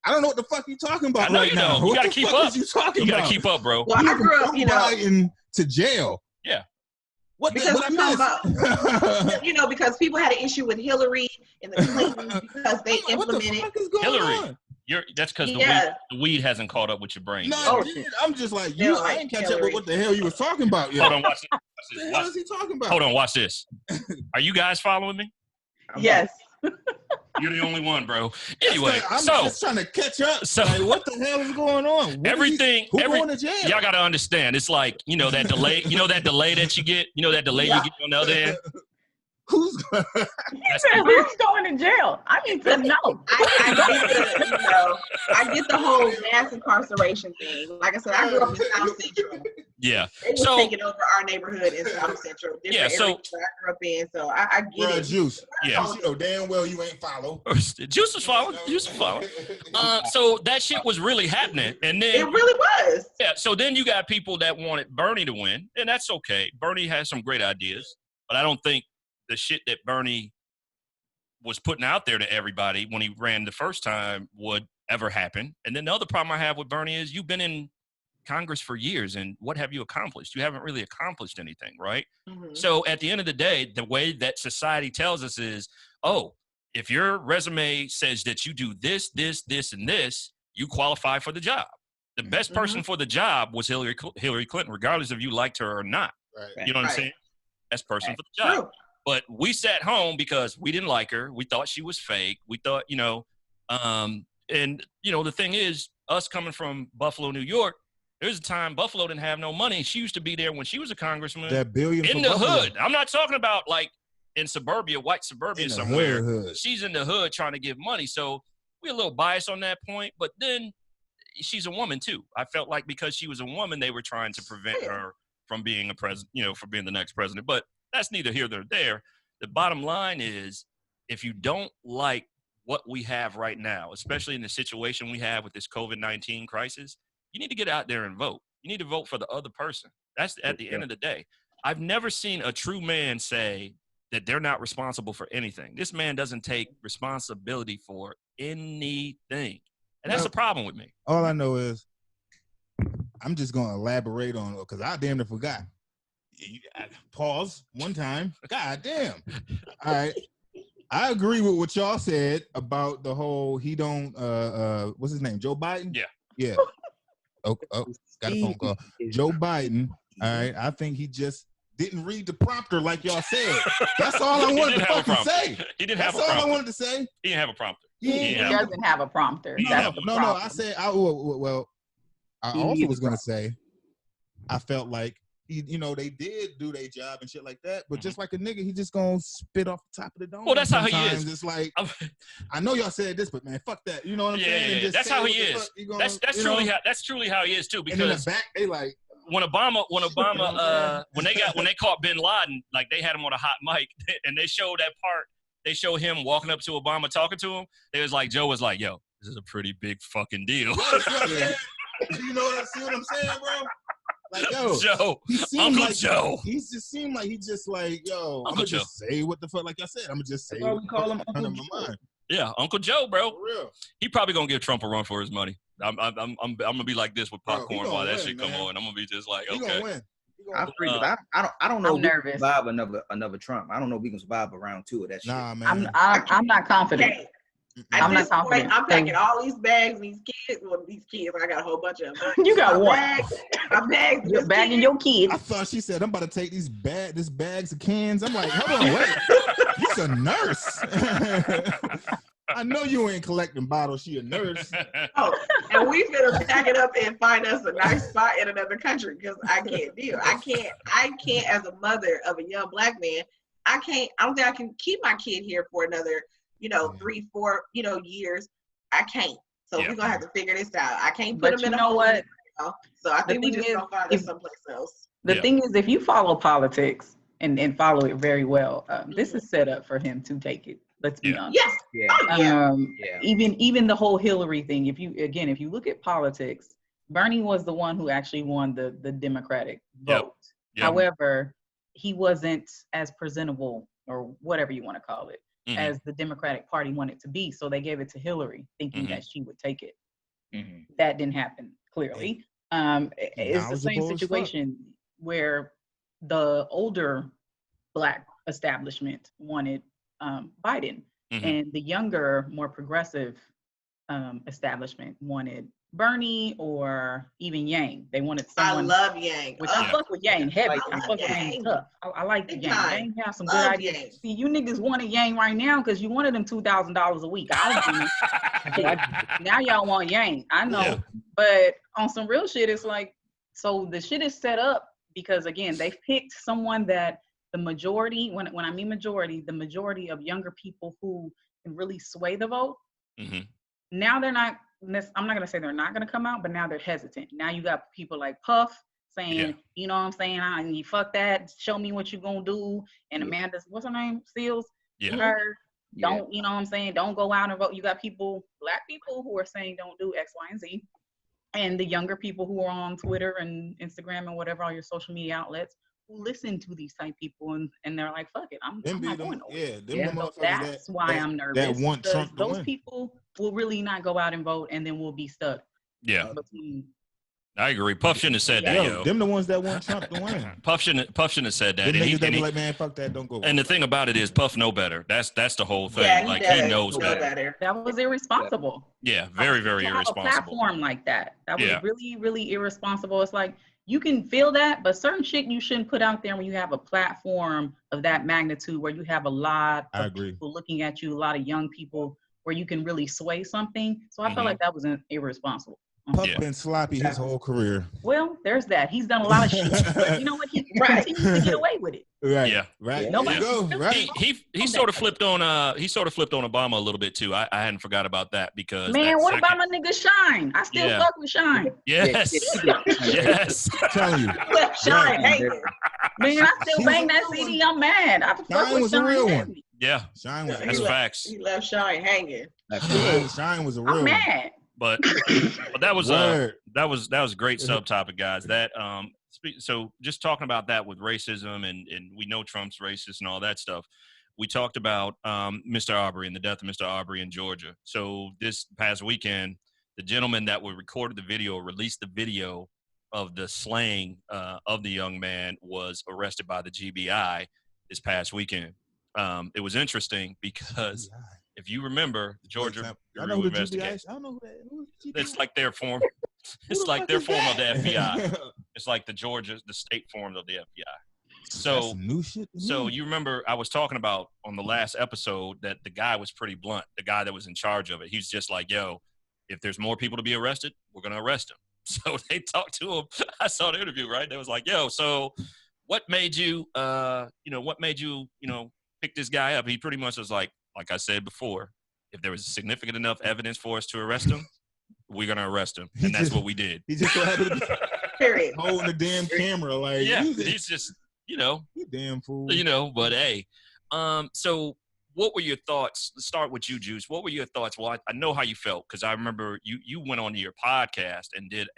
Speaker 2: I don't know what the fuck you talking about
Speaker 1: I know
Speaker 2: right
Speaker 1: you
Speaker 2: now.
Speaker 1: don't. You got to keep up.
Speaker 2: You got
Speaker 1: to keep up, bro.
Speaker 3: Well, I grew up,
Speaker 2: Biden to jail.
Speaker 1: Yeah.
Speaker 3: Because I'm talking about, because people had an issue with Hillary and the Clintons because they implemented
Speaker 1: Hillary. That's because the weed hasn't caught up with your brain.
Speaker 2: No, I'm just like, I ain't catch up with what the hell you was talking about.
Speaker 1: Hold on, watch this.
Speaker 2: What the hell is he talking about?
Speaker 1: Hold on, watch this. Are you guys following me?
Speaker 3: Yes.
Speaker 1: You're the only one, bro. Anyway,
Speaker 2: I'm just trying to catch up. So, like, what the hell is going on?
Speaker 1: Who's going to jail? Y'all got to understand. It's like, that delay. That delay that you get. That delay you get on the other end.
Speaker 4: Who's going to jail? I need to know.
Speaker 3: I get the whole mass incarceration thing. Like I said, I grew up in South Central.
Speaker 1: Yeah.
Speaker 3: They were taking over our neighborhood in South Central. I grew up in, so I get it.
Speaker 2: Joose.
Speaker 1: Yeah.
Speaker 2: You know damn well you ain't follow.
Speaker 1: Joose was following. So that shit was really happening. And then
Speaker 3: it really was.
Speaker 1: Yeah. So then you got people that wanted Bernie to win, and that's okay. Bernie has some great ideas, but I don't think the shit that Bernie was putting out there to everybody when he ran the first time would ever happen. And then the other problem I have with Bernie is you've been in Congress for years, and what have you accomplished? You haven't really accomplished anything, right? Mm-hmm. So at the end of the day, the way that society tells us is, if your resume says that you do this, this, this, and this, you qualify for the job. The best person for the job was Hillary Clinton, regardless if you liked her or not. Right. You know what I'm saying? Best person for the job. True. But we sat home because we didn't like her. We thought she was fake. We thought, and the thing is, us coming from Buffalo, New York, there's a time Buffalo didn't have no money. She used to be there when she was a congressman.
Speaker 2: That billion
Speaker 1: in the hood. I'm not talking about like in suburbia, white suburbia somewhere.
Speaker 2: Hood.
Speaker 1: She's in the hood trying to give money. So we're a little biased on that point. But then she's a woman too. I felt like because she was a woman, they were trying to prevent her from being a president, from being the next president. But that's neither here nor there. The bottom line is, if you don't like what we have right now, especially in the situation we have with this COVID-19 crisis, you need to get out there and vote. You need to vote for the other person. That's at the end of the day. I've never seen a true man say that they're not responsible for anything. This man doesn't take responsibility for anything. And that's the problem with me.
Speaker 2: All I know is I'm just going to elaborate on it because I damn near forgot. Pause one time. God damn. All right. I agree with what y'all said about the whole what's his name? Joe Biden? Yeah. Oh, got a phone call. Joe Biden. All right. I think he just didn't read the prompter like y'all said. That's all I wanted to fucking say.
Speaker 1: He didn't have a prompter.
Speaker 2: That's all I wanted to say.
Speaker 1: He didn't have a prompter.
Speaker 4: He doesn't have a prompter.
Speaker 2: No. I said, I also was going to say, I felt like, they did do their job and shit like that, but just like a nigga, he just gonna spit off the top of the dome.
Speaker 1: Well, that's how he is.
Speaker 2: It's like, I know y'all said this, but man, fuck that. You know what I'm saying?
Speaker 1: Yeah, that's how he is. That's truly how he is too. Because
Speaker 2: and in the back, they like
Speaker 1: when Obama, when they caught Bin Laden, like they had him on a hot mic, and they showed that part. They showed him walking up to Obama, talking to him. It was like Joe was like, "Yo, this is a pretty big fucking deal."
Speaker 2: You know what I'm saying, bro? Like, yo,
Speaker 1: Joe, Uncle Joe.
Speaker 2: He just seemed like I'm gonna just say what the fuck, like I said, I'm gonna just say
Speaker 5: what we call him Uncle
Speaker 1: Joe. Yeah, Uncle Joe, bro.
Speaker 2: For real.
Speaker 1: He probably gonna give Trump a run for his money. I'm gonna be like this with popcorn while that shit come on. I'm gonna be just like, okay.
Speaker 2: He gonna win.
Speaker 5: I don't know
Speaker 4: if we can
Speaker 5: survive another Trump. I don't know if we can survive a round 2 of that shit.
Speaker 2: Nah, man.
Speaker 4: I'm not confident.
Speaker 3: Okay. I'm not confident. I'm packing all these bags and these kids. Well, these kids, I got a whole bunch of them.
Speaker 4: You got what?
Speaker 3: My bags.
Speaker 4: You're bagging your kids.
Speaker 2: I thought she said, I'm about to take these bags of cans. I'm like, hold on, wait. You's a nurse. I know you ain't collecting bottles. She a nurse.
Speaker 3: Oh, and we finna pack it up and find us a nice spot in another country because I can't deal. I can't as a mother of a young black man, I don't think I can keep my kid here for another 3-4 years. I can't. So we're gonna have to figure this out. I can't put them in a hole. So I think we just gonna find it someplace else.
Speaker 4: The thing is, if you follow politics and follow it very well, this is set up for him to take it. Let's be honest.
Speaker 3: Yes.
Speaker 4: Even the whole Hillary thing. If you look at politics, Bernie was the one who actually won the Democratic vote.
Speaker 1: Yep.
Speaker 4: However, he wasn't as presentable, or whatever you want to call it,
Speaker 1: Mhm.
Speaker 4: as the Democratic Party wanted to be. So they gave it to Hillary, thinking
Speaker 1: Mhm.
Speaker 4: that she would take it.
Speaker 5: Mhm.
Speaker 4: That didn't happen, clearly. It's the same
Speaker 2: knowledgeable as fuck.
Speaker 4: situation where the older Black establishment wanted Biden,
Speaker 1: Mhm.
Speaker 4: and the younger, more progressive establishment wanted Bernie or even Yang. They wanted
Speaker 3: I
Speaker 4: someone.
Speaker 3: love Yang.
Speaker 4: Which
Speaker 3: Oh,
Speaker 4: I fuck with Yang heavy.
Speaker 5: Like
Speaker 4: I fuck with Yang
Speaker 3: Yang.
Speaker 4: tough. I like
Speaker 3: Big
Speaker 4: Yang.
Speaker 3: time.
Speaker 4: Yang has some good
Speaker 3: Love
Speaker 4: ideas.
Speaker 3: Yang.
Speaker 4: See, you niggas wanted Yang right now because you wanted him $2,000 a week. I don't want him. Now y'all want Yang. I know.
Speaker 1: Yeah.
Speaker 4: But on some real shit, it's like, so the shit is set up because, again, they've picked someone that the majority, when I mean majority, the majority of younger people who can really sway the vote,
Speaker 1: Mhm.
Speaker 4: now they're not, I'm not going to say they're not going to come out, but now they're hesitant. Now you got people like Puff saying,
Speaker 1: Yeah.
Speaker 4: you know what I'm saying? You fuck that. Show me what you're going to do. And
Speaker 5: Yeah.
Speaker 4: Amanda's, what's her name? Seals.
Speaker 1: Yeah.
Speaker 4: Her.
Speaker 5: Yeah.
Speaker 4: Don't, you know what I'm saying? Don't go out and vote. You got people, Black people, who are saying don't do X, Y, and Z. And the younger people who are on Twitter and Instagram and whatever, all your social media outlets, who listen to these type people and they're like, fuck it, I'm
Speaker 2: Them be
Speaker 4: not
Speaker 2: them,
Speaker 4: going nowhere.
Speaker 2: yeah, them
Speaker 5: Yeah.
Speaker 2: the
Speaker 4: So
Speaker 2: motherfuckers
Speaker 4: that's why I'm
Speaker 2: that
Speaker 4: nervous.
Speaker 2: want
Speaker 4: because
Speaker 2: Trump to
Speaker 4: those
Speaker 2: win.
Speaker 4: people will really not go out and vote, and then we'll be stuck
Speaker 1: Yeah.
Speaker 4: between.
Speaker 1: I agree. Puff shouldn't have said that,
Speaker 2: Yo,
Speaker 1: yo.
Speaker 2: them the ones that want Trump to win.
Speaker 1: Puff shouldn't have said that.
Speaker 2: Them
Speaker 1: And
Speaker 2: niggas that
Speaker 1: and
Speaker 2: be like, man, fuck that, don't go.
Speaker 1: and the thing about it is, Puff know better. That's the whole thing.
Speaker 3: Yeah,
Speaker 1: like
Speaker 3: does
Speaker 1: he knows
Speaker 3: know
Speaker 1: better.
Speaker 4: That was irresponsible.
Speaker 1: Yeah, very, very
Speaker 4: To have a
Speaker 1: irresponsible.
Speaker 4: platform like that. That was
Speaker 1: Yeah.
Speaker 4: really, really irresponsible. It's like, you can feel that, but certain shit you shouldn't put out there when you have a platform of that magnitude, where you have a lot
Speaker 2: I
Speaker 4: of
Speaker 2: agree.
Speaker 4: people looking at you, a lot of young people, where you can really sway something. So I
Speaker 1: Mhm.
Speaker 4: felt like that was irresponsible.
Speaker 2: Puff
Speaker 1: Yeah.
Speaker 2: been sloppy his whole career.
Speaker 4: Well, there's that. He's done a lot of shit, but you know what? He
Speaker 3: Right.
Speaker 4: continues to get away with it.
Speaker 2: Right.
Speaker 1: Yeah.
Speaker 2: Right.
Speaker 5: Yeah.
Speaker 2: There you go.
Speaker 4: Nobody-
Speaker 2: Right.
Speaker 1: He sort of flipped on Obama a little bit too. I hadn't forgot about that because
Speaker 4: Man,
Speaker 1: that
Speaker 4: what
Speaker 1: second-
Speaker 4: about my nigga Shine? I still
Speaker 1: Yeah.
Speaker 4: fuck with Shine.
Speaker 1: Yes. Yes.
Speaker 2: telling you.
Speaker 3: Left Shine
Speaker 2: Right.
Speaker 3: hanging.
Speaker 4: Man, I still
Speaker 2: She
Speaker 4: bang
Speaker 2: was a
Speaker 4: that
Speaker 2: real
Speaker 4: CD. I'm mad. I fuck
Speaker 2: Shine
Speaker 4: with
Speaker 2: was a
Speaker 4: Shine
Speaker 2: real one.
Speaker 4: heavy.
Speaker 1: Yeah.
Speaker 2: Shine was
Speaker 1: That's
Speaker 2: real.
Speaker 1: facts.
Speaker 3: He left Shine hanging.
Speaker 2: Shine was a
Speaker 4: I'm
Speaker 2: real one.
Speaker 4: mad.
Speaker 1: But that was
Speaker 2: Word.
Speaker 1: that was a great subtopic, guys. That so just talking about that with racism and we know Trump's racist and all that stuff. We talked about Mr. Arbery and the death of Mr. Arbery in Georgia. So this past weekend, the gentleman that recorded the video released the video of the slaying of the young man was arrested by the GBI this past weekend. It was interesting because if you remember, the Georgia
Speaker 2: I know who the GBI
Speaker 1: investigation.
Speaker 2: is. I don't know who that is.
Speaker 1: It's like their form. It's like their form of the FBI. It's like the state form of the FBI. So
Speaker 2: That's some new shit. to
Speaker 1: So
Speaker 2: me.
Speaker 1: you remember I was talking about on the last episode that the guy was pretty blunt. The guy that was in charge of it, he's just like, "Yo, if there's more people to be arrested, we're gonna arrest him." So they talked to him. I saw the interview, right? They was like, "Yo, so what made you, pick this guy up?" He pretty much was like I said before, if there was significant enough evidence for us to arrest him, we're gonna arrest him, and that's what we did.
Speaker 2: He just so happened to be
Speaker 3: Period.
Speaker 2: holding the damn camera like,
Speaker 1: Yeah,
Speaker 2: you
Speaker 1: he's just,
Speaker 2: you damn fool.
Speaker 1: but hey, so what were your thoughts? Let's start with you, Joose. What were your thoughts? Well, I know how you felt because I remember you went on to your podcast and did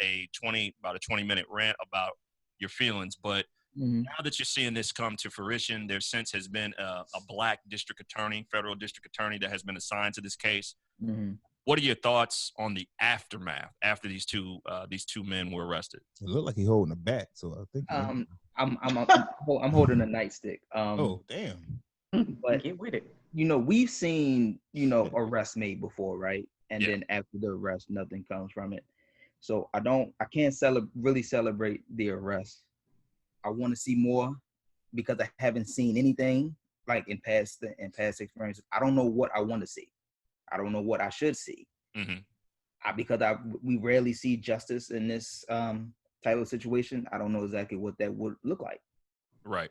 Speaker 1: about a 20-minute rant about your feelings. But now that you're seeing this come to fruition, there since has been a black federal district attorney that has been assigned to this case.
Speaker 5: Mm-hmm.
Speaker 1: What are your thoughts on the aftermath after these two men were arrested?
Speaker 2: It looked like he holding a bat, so I think.
Speaker 5: I'm holding a nightstick.
Speaker 2: Oh damn!
Speaker 5: But
Speaker 4: Get with it.
Speaker 5: We've seen arrests made before, right? And
Speaker 1: Yeah.
Speaker 5: then after the arrest, nothing comes from it. So I can't really celebrate the arrest. I want to see more because I haven't seen anything like in past experiences. I don't know what I want to see. I don't know what I should see.
Speaker 1: Mm-hmm.
Speaker 5: Because we rarely see justice in this type of situation. I don't know exactly what that would look like.
Speaker 1: Right.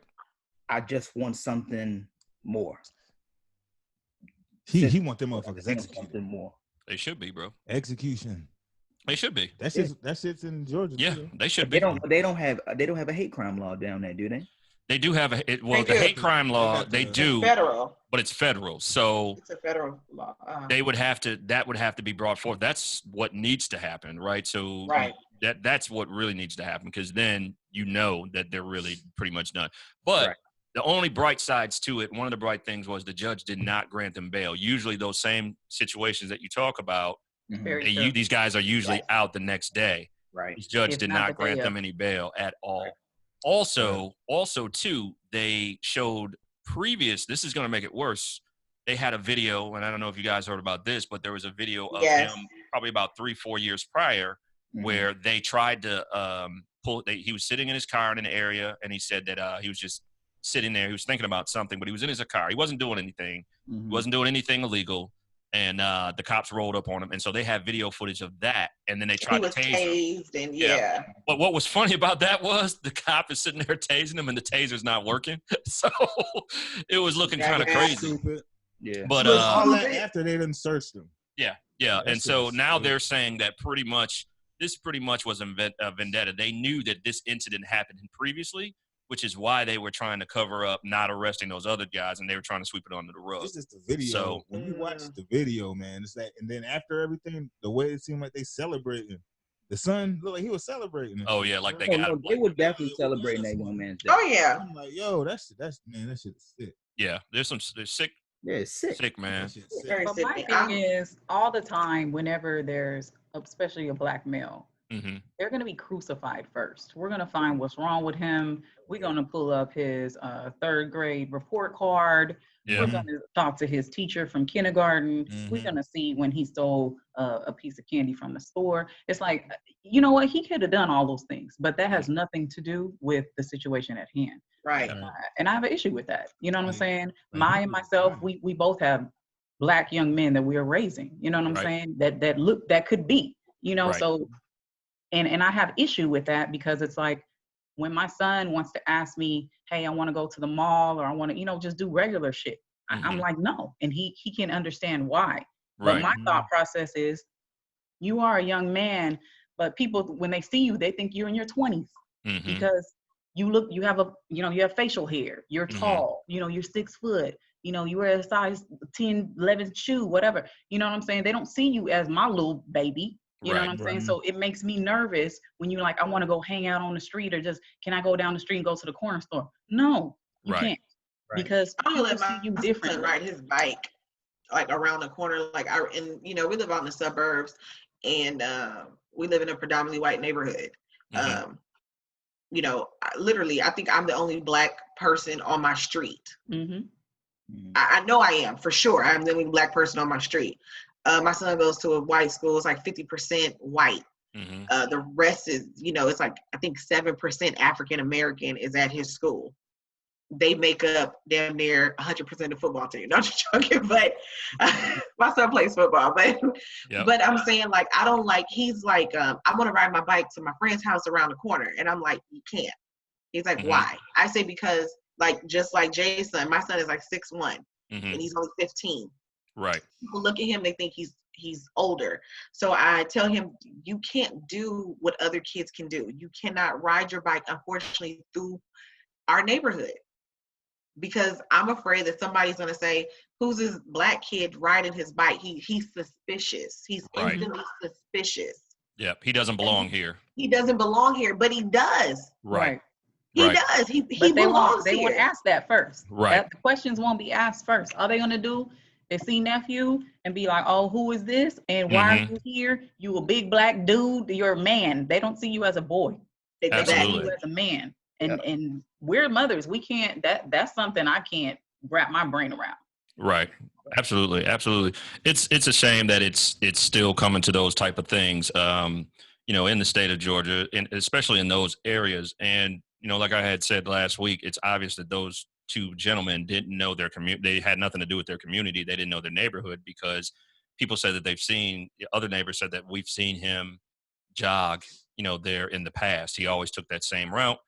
Speaker 5: I just want something more.
Speaker 2: He want them motherfuckers
Speaker 5: Something
Speaker 2: executed.
Speaker 5: more.
Speaker 1: They should be, bro.
Speaker 2: Execution.
Speaker 1: They should be.
Speaker 2: That shit's in Georgia.
Speaker 1: Yeah,
Speaker 2: too.
Speaker 1: they should be.
Speaker 5: They don't have a hate crime law down there, do they?
Speaker 1: They do have
Speaker 3: They
Speaker 1: the
Speaker 3: do.
Speaker 1: hate crime law. They
Speaker 2: It's
Speaker 1: do,
Speaker 3: Federal.
Speaker 1: but it's federal. So
Speaker 3: It's a federal law.
Speaker 1: that would have to be brought forth. That's what needs to happen, right? So
Speaker 3: Right.
Speaker 1: That's what really needs to happen, because then you know that they're really pretty much done. But the only bright sides to it, one of the bright things was the judge did not grant them bail. Usually those same situations that you talk about, these guys are usually out the next day.
Speaker 5: Right.
Speaker 1: This judge did not grant them any bail at all. Also, too, they showed this is going to make it worse. They had a video, and I don't know if you guys heard about this, but there was a video of him probably about 3-4 years prior where they tried to he was sitting in his car in an area, and he said that he was just sitting there. He was thinking about something, but he was in his car. He wasn't doing anything. He wasn't doing anything illegal. And the cops rolled up on him. And so they have video footage of that. And then they tried to tase him.
Speaker 3: And
Speaker 1: But what was funny about that was the cop is sitting there tasing him and the taser's not working. So it was looking kind of crazy.
Speaker 2: Stupid.
Speaker 5: Yeah.
Speaker 2: But all that after they didn't search them.
Speaker 1: Yeah. And so now they're saying that this pretty much was a vendetta. They knew that this incident happened previously, which is why they were trying to cover up not arresting those other guys, and they were trying to sweep it under the rug.
Speaker 2: It's just the video. So when you watch the video, man, it's that, and then after everything, the way it seemed like they celebrating. The son looked like he was celebrating.
Speaker 1: Oh yeah, like they got.
Speaker 5: They were definitely celebrating that one man's death.
Speaker 3: Oh yeah.
Speaker 2: I'm like, yo, that's man, that shit is sick.
Speaker 1: Yeah, there's sick.
Speaker 5: Yeah, it's sick.
Speaker 1: Sick, man.
Speaker 3: Very
Speaker 4: But
Speaker 3: sick.
Speaker 4: my thing is, all the time, whenever there's, especially a black male, they're going to be crucified first. We're going to find what's wrong with him. We're going to pull up his third grade report card. We're going to talk to his teacher from kindergarten. We're going to see when he stole a piece of candy from the store. It's like, you know what? He could have done all those things, but that has nothing to do with the situation at hand.
Speaker 3: Right.
Speaker 4: And I have an issue with that. You know what I'm saying? Maya and myself, we both have black young men that we are raising. You know what I'm saying? That could be, you know, so. And I have issue with that, because it's like when my son wants to ask me, hey, I want to go to the mall, or I want to, you know, just do regular shit. I'm like, no. And he can understand why. But my thought process is, you are a young man, but people, when they see you, they think you're in your 20s because you have facial hair, you're tall, you know, you're 6 foot, you know, you wear a size 10, 11 shoe, whatever. You know what I'm saying? They don't see you as my little baby. You know what I'm saying? So it makes me nervous when you're like, I want to go hang out on the street, or just, can I go down the street and go to the corner store? No, you can't. Because people see you different.
Speaker 3: Ride his bike like around the corner, we live out in the suburbs, and we live in a predominantly white neighborhood. You know, I think I'm the only black person on my street. I know I am, for sure. I'm the only black person on my street. My son goes to a white school. It's like 50% white. The rest is, you know, it's like, I think 7% African-American is at his school. They make up damn near 100% of the football team. Not just joking, but my son plays football. But I'm saying, like, I don't like, he's like, I want to ride my bike to my friend's house around the corner. And I'm like, you can't. He's like, why? I say, because, like, just like Jay's son, my son is like 6'1", and he's only 15.
Speaker 1: Right.
Speaker 3: People look at him, they think he's older. So I tell him, you can't do what other kids can do. You cannot ride your bike, unfortunately, through our neighborhood, because I'm afraid that somebody's going to say, who's this black kid riding his bike? He's suspicious. He's instantly suspicious.
Speaker 1: Yep. He doesn't belong here.
Speaker 3: He doesn't belong here, but he does.
Speaker 1: Right.
Speaker 3: He does. He belongs here.
Speaker 4: They won't ask that first.
Speaker 1: Right.
Speaker 4: The questions won't be asked first. All they're going to do, they see nephew and be like, oh, who is this? And why are you here? You a big black dude. You're a man. They don't see you as a boy. They see you as a man. And we're mothers. We can't, that's something I can't wrap my brain around.
Speaker 1: Right. Absolutely. It's a shame that it's still coming to those type of things, you know, in the state of Georgia, and especially in those areas. And, you know, like I had said last week, it's obvious that those two gentlemen didn't know their community. They had nothing to do with their community. They didn't know their neighborhood, because people said that other neighbors said that we've seen him jog, you know, there in the past. He always took that same route.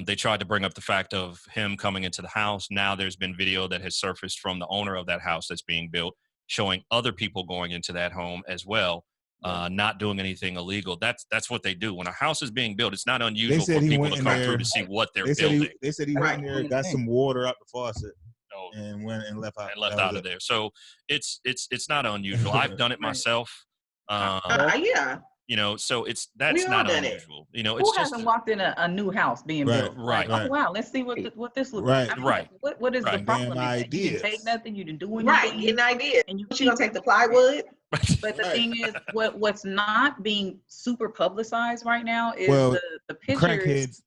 Speaker 1: They tried to bring up the fact of him coming into the house. Now there's been video that has surfaced from the owner of that house that's being built, showing other people going into that home as well, not doing anything illegal. That's what they do. When a house is being built, it's not unusual for people to come through to see what they're building.
Speaker 2: They said he went in there, got some water out the faucet, and went and left out.
Speaker 1: And left out of there. So it's not unusual. I've done it myself.
Speaker 3: Yeah.
Speaker 1: You know, so that's
Speaker 3: all
Speaker 1: not
Speaker 3: done it.
Speaker 1: unusual. You know,
Speaker 4: Who
Speaker 1: it's just
Speaker 4: hasn't walked in a new house being built?
Speaker 1: Right.
Speaker 4: Like, oh wow, let's see what this looks like. I mean,
Speaker 1: Right.
Speaker 4: What is the
Speaker 1: Right.
Speaker 4: problem?
Speaker 2: Damn
Speaker 4: In that? You didn't take
Speaker 2: ideas.
Speaker 4: nothing. You didn't do anything.
Speaker 3: Right, getting ideas.
Speaker 4: And you
Speaker 3: gonna take the plywood?
Speaker 4: But the
Speaker 2: Right.
Speaker 4: thing is, what's not being super publicized right now is
Speaker 2: Well,
Speaker 4: the pictures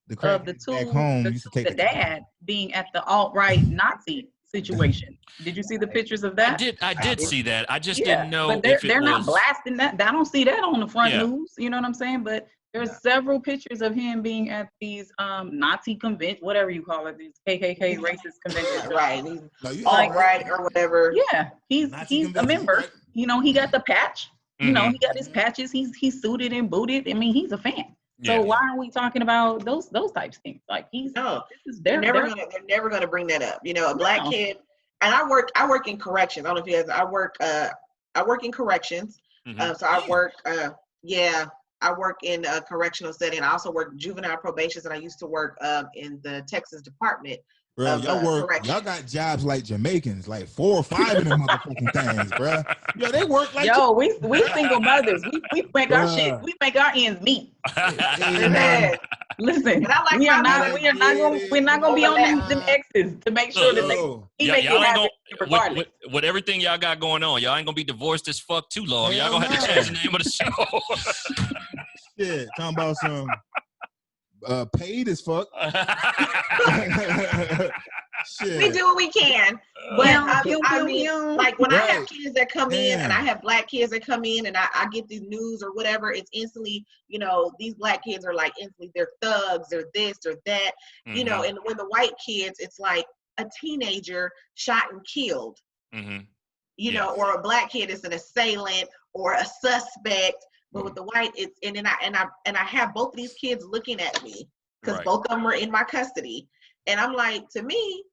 Speaker 2: the
Speaker 4: of the
Speaker 2: crackheads
Speaker 4: two,
Speaker 2: back home used to take
Speaker 4: the dad being at the alt-right Nazi situation. Did you see the pictures of that?
Speaker 1: I did see that. I just
Speaker 4: Yeah,
Speaker 1: didn't know
Speaker 4: but
Speaker 1: if
Speaker 4: they're not blasting that. I don't see that on the front
Speaker 1: Yeah.
Speaker 4: news. You know what I'm saying? But there's several pictures of him being at these Nazi conventions, whatever you call it, these KKK racist conventions.
Speaker 3: Right.
Speaker 2: No,
Speaker 3: Alt-right or whatever.
Speaker 4: Yeah, he's a member.
Speaker 2: Right.
Speaker 4: You know, he got the patch. You know,
Speaker 1: Mhm.
Speaker 4: he got his patches. He's suited and booted. I mean, he's a fan.
Speaker 1: Yeah.
Speaker 4: So why are we talking about those types of things? Like
Speaker 3: They're never gonna bring that up. You know, a black kid. And I work in corrections. I don't know if you guys. I work in corrections.
Speaker 1: Mhm.
Speaker 3: So I work. I work in a correctional setting. I also work juvenile probations, and I used to work in the Texas Department.
Speaker 2: Bro, y'all got jobs like Jamaicans, like 4 or 5 of them motherfucking things, bro. Yo, they work like
Speaker 4: we single mothers. We make our shit. We make our ends meet. Listen,
Speaker 3: like
Speaker 4: we're not gonna be on them X's to make sure that he make it happen regardless.
Speaker 1: With everything y'all got going on, y'all ain't gonna be divorced as fuck too long. Y'all gonna have to change the name of the show.
Speaker 2: Shit, talking about some paid as fuck. Shit.
Speaker 3: We do what we can. But I mean, like when I have kids that come in and I have black kids that come in and I get the news or whatever, it's instantly, you know, these black kids are like instantly, they're thugs, they're this or that, you know, and when the white kids, it's like a teenager shot and killed, you know, or a black kid is an assailant or a suspect. But with the white, it's and I have both of these kids looking at me because both of them were in my custody, and I'm like, to me,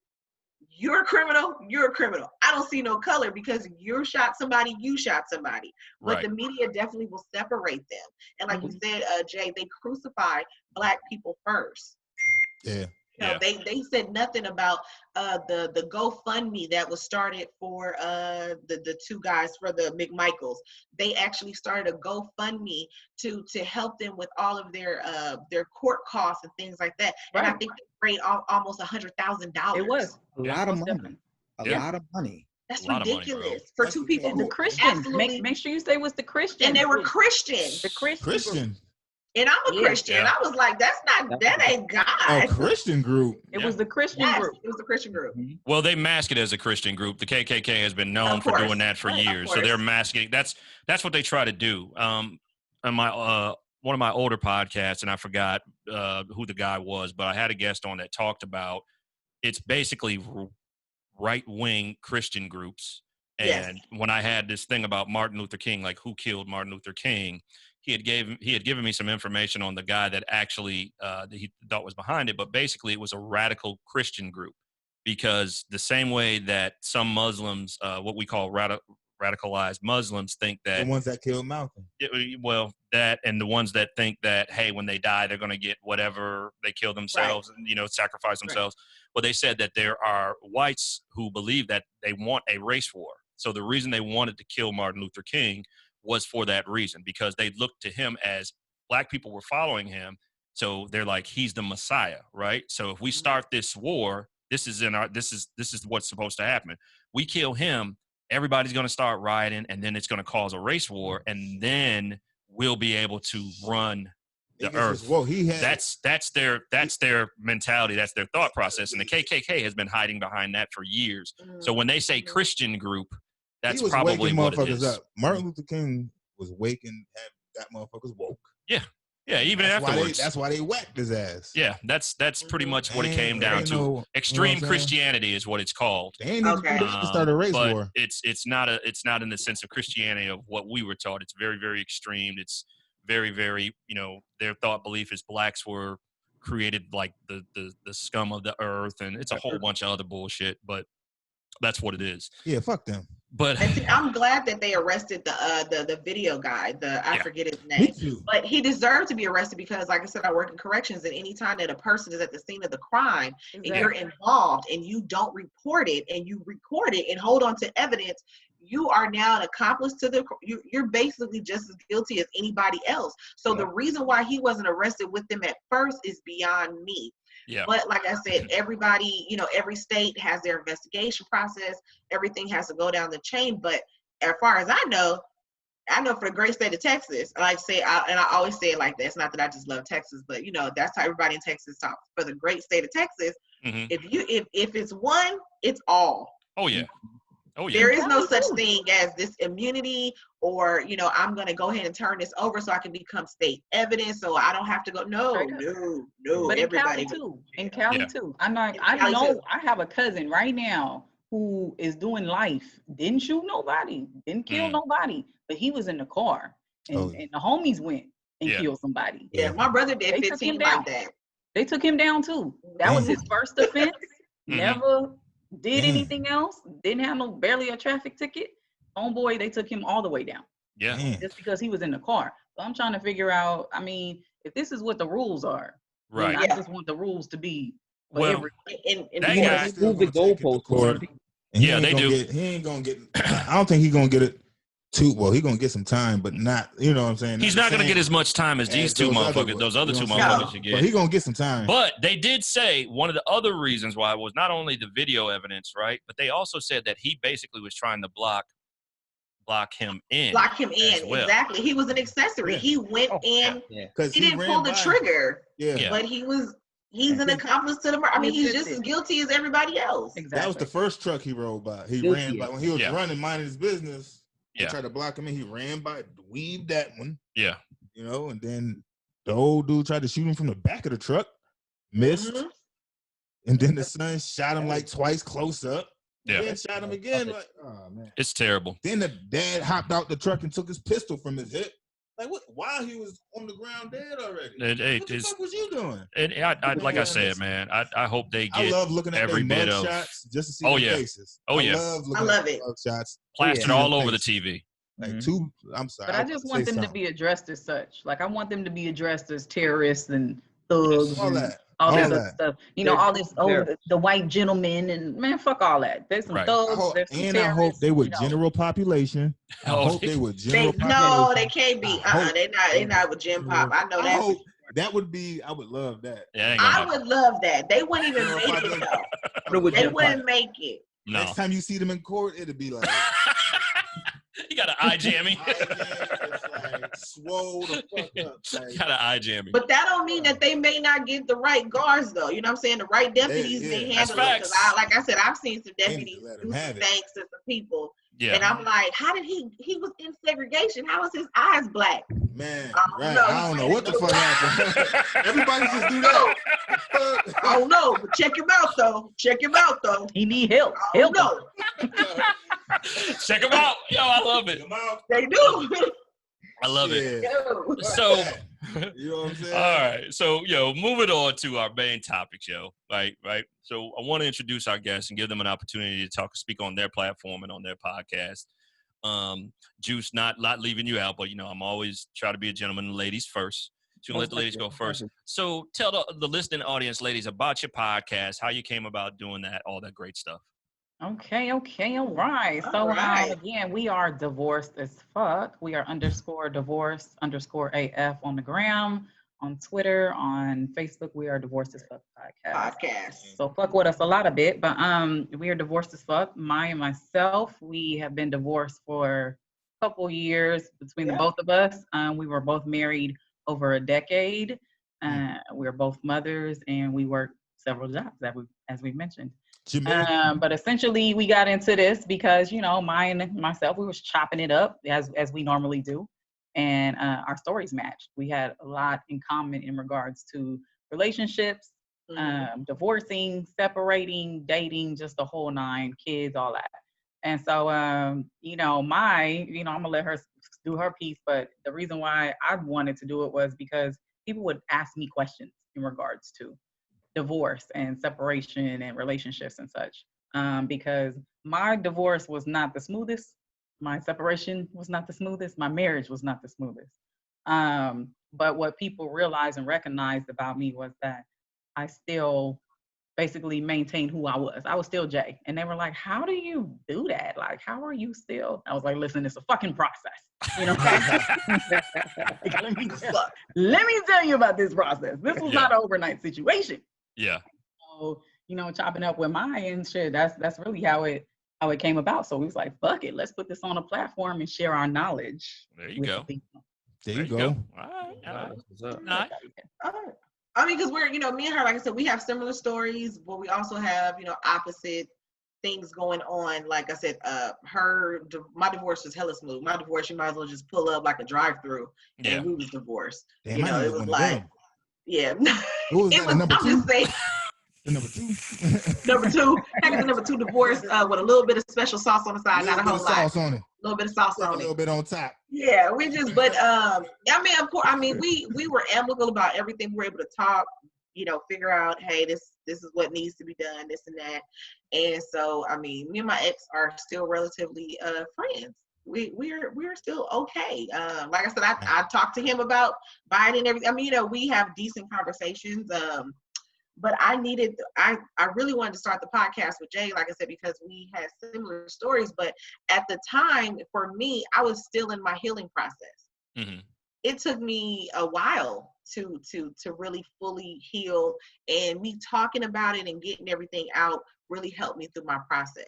Speaker 3: you're a criminal. You're a criminal. I don't see no color because you shot somebody. You shot somebody. But the media definitely will separate them. And like you said, Jay, they crucify black people first.
Speaker 2: Yeah.
Speaker 3: You know, they said nothing about the GoFundMe that was started for the two guys for the McMichaels. They actually started a GoFundMe to help them with all of their court costs and things like that. And I think they raised almost $100,000.
Speaker 4: It was
Speaker 5: a lot of money. A lot of money.
Speaker 3: That's ridiculous
Speaker 1: money,
Speaker 3: for two people
Speaker 4: who
Speaker 3: the
Speaker 4: Christians. Make sure you say it was the Christian.
Speaker 3: And they were Christian.
Speaker 4: The Christian.
Speaker 3: And I'm a Christian. I was like, that ain't God.
Speaker 2: A Christian group.
Speaker 4: It was the Christian group.
Speaker 3: It was the Christian group.
Speaker 1: Well, they mask it as a Christian group. The KKK has been known for doing that for years. So they're masking. That's what they try to do. On my one of my older podcasts, and I forgot who the guy was, but I had a guest on that talked about it's basically right-wing Christian groups. And when I had this thing about Martin Luther King, like who killed Martin Luther King, he had given me some information on the guy that actually that he thought was behind it, but basically it was a radical Christian group, because the same way that some Muslims, what we call radicalized Muslims, think that
Speaker 2: the ones that killed Malcolm.
Speaker 1: That and the ones that think that, hey, when they die, they're going to get whatever they kill themselves and, you know, sacrifice themselves. Well, they said that there are whites who believe that they want a race war. So the reason they wanted to kill Martin Luther King was for that reason, because they looked to him as black people were following him. So they're like, he's the Messiah, right? So if we start this war, this is what's supposed to happen. We kill him, everybody's going to start rioting, and then it's going to cause a race war, and then we'll be able to run the earth. That's their mentality. That's their thought process. And the KKK has been hiding behind that for years. So when they say Christian group, that's probably what it is.
Speaker 2: Up. Martin Luther King was waking, that motherfuckers woke.
Speaker 1: Yeah. Even afterwards.
Speaker 2: That's why they whacked his ass.
Speaker 1: Yeah, that's pretty much what it came down to. Extreme Christianity is what it's called.
Speaker 2: They ain't even to start a race war.
Speaker 1: It's not in the sense of Christianity of what we were taught. It's very, very extreme. It's very, very, you know, their thought belief is blacks were created like the scum of the earth, and it's a whole bunch of other bullshit, but that's what it is.
Speaker 2: Yeah, fuck them.
Speaker 1: But
Speaker 3: see, I'm glad that they arrested the video guy. I forget his name, but he deserved to be arrested because, like I said, I work in corrections, and anytime that a person is at the scene of the crime and you're involved and you don't report it and you record it and hold on to evidence, you are now an accomplice to you're basically just as guilty as anybody else. So the reason why he wasn't arrested with them at first is beyond me.
Speaker 1: Yeah.
Speaker 3: But like I said, everybody, every state has their investigation process. Everything has to go down the chain. But as far as I know for the great state of Texas, I always say it like that. It's not that I just love Texas, but that's how everybody in Texas talks. For the great state of Texas, if it's one, it's all.
Speaker 1: Oh yeah. Oh yeah.
Speaker 3: There is no such thing as this immunity or, I'm going to go ahead and turn this over so I can become state evidence so I don't have to go. No.
Speaker 4: But everybody in Cali too. I know I have a cousin right now who is doing life. Didn't shoot nobody, didn't kill nobody, but he was in the car and the homies went and killed somebody.
Speaker 3: Yeah, my brother did 15 like that.
Speaker 4: They took him down too. That was his first offense. Never did anything else. Didn't have barely a traffic ticket. Homeboy, they took him all the way down.
Speaker 1: Yeah.
Speaker 4: Just because he was in the car. So I'm trying to figure out, if this is what the rules are,
Speaker 1: right?
Speaker 4: I just want the rules to be
Speaker 1: well.
Speaker 5: That guy move the goalposts.
Speaker 1: Yeah, they do.
Speaker 2: He ain't gonna get. I don't think he's gonna get it too well. He's gonna get some time, but not. You know what I'm saying?
Speaker 1: He's not gonna get as much time as these two motherfuckers. Those other two motherfuckers should get.
Speaker 2: But he's gonna get some time.
Speaker 1: But they did say one of the other reasons why was not only the video evidence, right? But they also said that he basically was trying to block him in.
Speaker 3: Lock him in. Well. Exactly. He was an accessory. Yeah. He went in. Yeah. He didn't pull the trigger. Yeah. But he's an accomplice to the murder. He's just as guilty as everybody else.
Speaker 2: Exactly. That was the first truck he rode by. He ran by when he was running, minding his business. Yeah. Tried to block him in. He ran by, weaved that one.
Speaker 1: Yeah.
Speaker 2: And then the old dude tried to shoot him from the back of the truck, missed. And then the son shot him like twice close up.
Speaker 1: Yeah.
Speaker 2: Then shot him again. Like, oh man.
Speaker 1: It's terrible.
Speaker 2: Then the dad hopped out the truck and took his pistol from his hip. Like what? While he was on the ground dead already. What the fuck was you doing?
Speaker 1: And I like I said, man, I hope they get.
Speaker 2: I love looking at every bit of shots just to see their faces.
Speaker 1: Oh yeah.
Speaker 3: I love it.
Speaker 2: Shots
Speaker 1: plastered all over the TV.
Speaker 2: Like I'm sorry.
Speaker 4: But I just want them to be addressed as such. Like I want them to be addressed as terrorists and thugs.
Speaker 2: All that.
Speaker 4: All this other stuff. All this, the white gentlemen, and man, fuck all that. There's some thugs, there's some terrorists.
Speaker 2: I hope they were general population. I hope they were general population.
Speaker 3: No, they can't be. They're not with Gen Pop. I know that.
Speaker 2: That would be, I would love that.
Speaker 1: Yeah,
Speaker 3: I would love that. They wouldn't even make it, though. They wouldn't make it.
Speaker 1: No.
Speaker 2: Next time you see them in court, it'd be like...
Speaker 1: You got an eye jammy.
Speaker 2: Like, swole the fuck up.
Speaker 1: Like, got an eye jammy.
Speaker 3: But that don't mean that they may not get the right guards, though. You know what I'm saying? The right deputies may handle it. Because like I said, I've seen some deputies do some things to some people.
Speaker 1: Yeah.
Speaker 3: And I'm like, how did he was in segregation. How was his eyes black?
Speaker 2: Man, I don't know what the fuck happened. Everybody just do that.
Speaker 3: I don't know, but check him out though.
Speaker 4: He need help.
Speaker 3: Help.
Speaker 1: Check him out. Yo, I love it.
Speaker 3: They do.
Speaker 1: I love it. So,
Speaker 2: you know what I'm saying?
Speaker 1: All right. So, moving on to our main topics, Right. So, I want to introduce our guests and give them an opportunity to speak on their platform and on their podcast. Joose, not leaving you out, but I'm always try to be a gentleman. The ladies first. So, let the ladies go first. So, tell the listening audience, ladies, about your podcast, how you came about doing that, all that great stuff.
Speaker 4: Okay, all right. So again, we are divorced as fuck. We are _divorce_AF on the gram, on Twitter, on Facebook. We are divorced as fuck podcast. So fuck with us a lot of bit, but we are divorced as fuck. Myself, we have been divorced for a couple years between the both of us. We were both married over a decade. We are both mothers, and we work several jobs as we mentioned. But essentially we got into this because mine and myself, we was chopping it up as we normally do, and our stories matched. We had a lot in common in regards to relationships, divorcing, separating, dating, just the whole nine, kids, all that. And so I'm gonna let her do her piece, but the reason why I wanted to do it was because people would ask me questions in regards to divorce and separation and relationships and such, because my divorce was not the smoothest, my separation was not the smoothest, my marriage was not the smoothest, but what people realized and recognized about me was that I still basically maintain who I was. I was still Jay. And they were like, how do you do that? Like, how are you still? I was like, listen, it's a fucking process. You know what I'm saying? Let me tell you about this process. This was not an overnight situation.
Speaker 1: Yeah.
Speaker 4: So, you know, chopping up with Maya and shit, that's really how it came about. So we was like, fuck it, let's put this on a platform and share our knowledge.
Speaker 1: There you go.
Speaker 2: There you go.
Speaker 1: All right.
Speaker 3: I mean, because we're, me and her, like I said, we have similar stories, but we also have, opposite things going on. Like I said, my divorce was hella smooth. My divorce, you might as well just pull up like a drive-through, and we was divorced.
Speaker 2: Damn,
Speaker 3: it was like, yeah.
Speaker 2: Who was that, number 2?
Speaker 3: I'm just saying.
Speaker 2: The number 2.
Speaker 3: Number 2. That is the number 2 divorce with a little bit of special sauce on the side, not a whole lot.
Speaker 2: Sauce on it.
Speaker 3: A little bit of sauce on it.
Speaker 2: A little bit on top.
Speaker 3: Yeah, we just, but I mean, of course, we were amicable about everything. We were able to talk, figure out, hey, this is what needs to be done, this and that. And so, I mean, me and my ex are still relatively friends. We're still okay. Like I said, I talked to him about Biden and everything. I mean, we have decent conversations. But I really wanted to start the podcast with Jay, like I said, because we had similar stories. But at the time, for me, I was still in my healing process.
Speaker 1: Mm-hmm.
Speaker 3: It took me a while to really fully heal, and me talking about it and getting everything out really helped me through my process.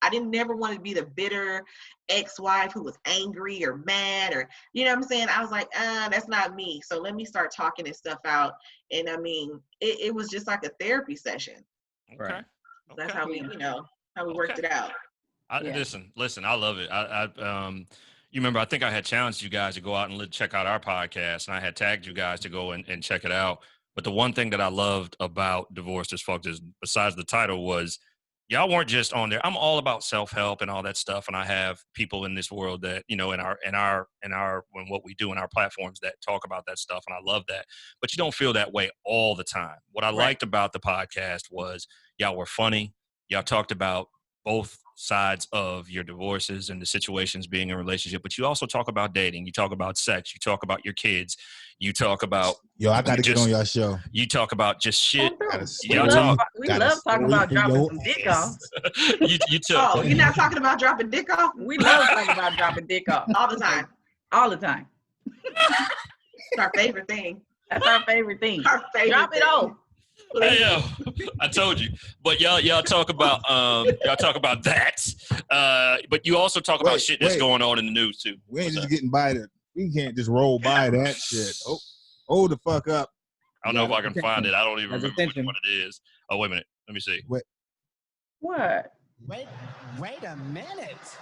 Speaker 3: I didn't never want to be the bitter ex-wife who was angry or mad or, you know what I'm saying? I was like, that's not me. So let me start talking this stuff out. And I mean, it was just like a therapy session.
Speaker 1: Okay.
Speaker 3: That's how we, how we worked it out.
Speaker 1: Listen, I love it. You remember, I think I had challenged you guys to go out and check out our podcast, and I had tagged you guys to go and check it out. But the one thing that I loved about Divorced as Fuck, besides the title, was y'all weren't just on there. I'm all about self-help and all that stuff, and I have people in this world that, in what we do in our platforms that talk about that stuff, and I love that. But you don't feel that way all the time. What I liked about the podcast was y'all were funny. Y'all talked about both sides of your divorces and the situations being in a relationship, but you also talk about dating. You talk about sex. You talk about your kids. You talk about
Speaker 2: I got to get on your show.
Speaker 1: You talk about just shit.
Speaker 4: We love talking about dropping some dick off.
Speaker 3: Oh, you're not talking about dropping dick off?
Speaker 4: We love talking about dropping dick off
Speaker 3: all the time.
Speaker 4: All the time.
Speaker 3: It's our favorite thing.
Speaker 4: That's our favorite thing.
Speaker 3: Our favorite
Speaker 4: Drop it off.
Speaker 1: Hey, yo, I told you. But y'all talk about that. But you also talk about shit that's going on in the news too.
Speaker 2: We ain't just getting by that. We can't just roll by that shit. Oh, hold the fuck up.
Speaker 1: I don't know if I can find it. I don't even remember what it is. Oh, wait a minute. Let me see.
Speaker 2: What?
Speaker 6: Wait a minute.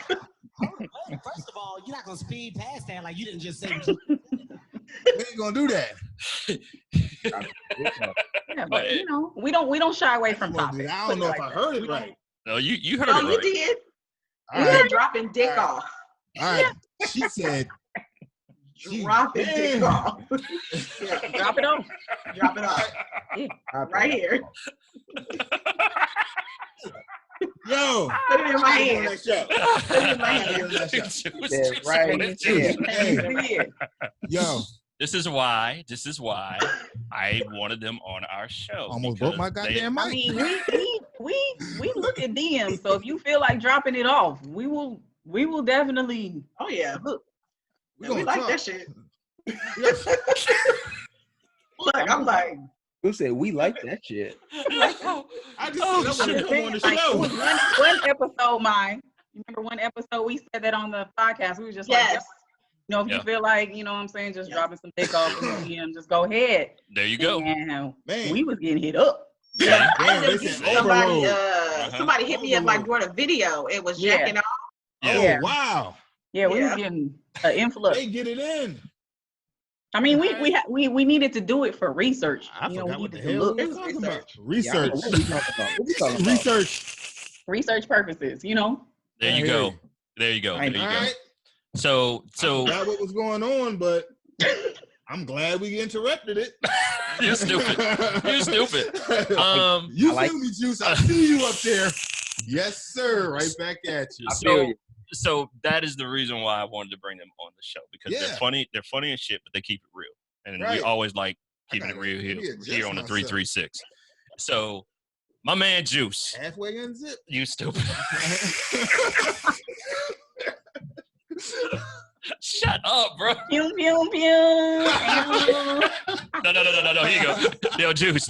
Speaker 6: First of all, you're not gonna speed past that like you didn't just say.
Speaker 2: We ain't gonna do that.
Speaker 4: Yeah, but we don't shy away from topics.
Speaker 2: I don't know if I heard it right.
Speaker 1: No, you heard
Speaker 3: it
Speaker 1: right.
Speaker 3: You did.
Speaker 2: You
Speaker 3: said dropping dick off.
Speaker 2: All right. She said
Speaker 3: dropping dick off.
Speaker 4: Drop it off.
Speaker 3: Drop it off. Yeah. Right here.
Speaker 2: Yo,
Speaker 3: put it in my hand. Put it in my hand.
Speaker 5: Right here.
Speaker 2: Yo.
Speaker 1: This is why I wanted them on our show.
Speaker 2: Almost broke my goddamn mic.
Speaker 4: I mean, we look at DMs, so if you feel like dropping it off, we will definitely.
Speaker 3: Oh yeah, look, we like that shit. Look, I'm like,
Speaker 5: who said we like that shit?
Speaker 2: I just said I want to come on the show.
Speaker 4: One episode, mine. You remember one episode we said that on the podcast? We were just like. If you feel like, you know what I'm saying, just dropping some dick off in the DM, just go ahead.
Speaker 1: There you go.
Speaker 4: And we was getting hit up.
Speaker 3: Yeah, somebody hit me up like during a video. It was jacking off.
Speaker 2: Oh, wow.
Speaker 4: Yeah, we was getting an influx.
Speaker 2: They get it in.
Speaker 4: I mean, we needed to do it for research.
Speaker 2: I forgot what the hell we talking about. Research.
Speaker 4: Research purposes,
Speaker 1: There you go. There you go. So
Speaker 2: I forgot what was going on, but I'm glad we interrupted it.
Speaker 1: You're stupid.
Speaker 2: You feel me, Joose? I see you up there. Yes, sir. Right back at you.
Speaker 1: So that is the reason why I wanted to bring them on the show, because they're funny as shit, but they keep it real. And we always like Keeping it real here
Speaker 2: readjust
Speaker 1: on the
Speaker 2: myself.
Speaker 1: 336. So, my man Joose.
Speaker 2: Halfway unzip.
Speaker 1: You stupid. Shut up, bro.
Speaker 4: Pew, pew, pew.
Speaker 1: No. Here you go. Yo, Joose.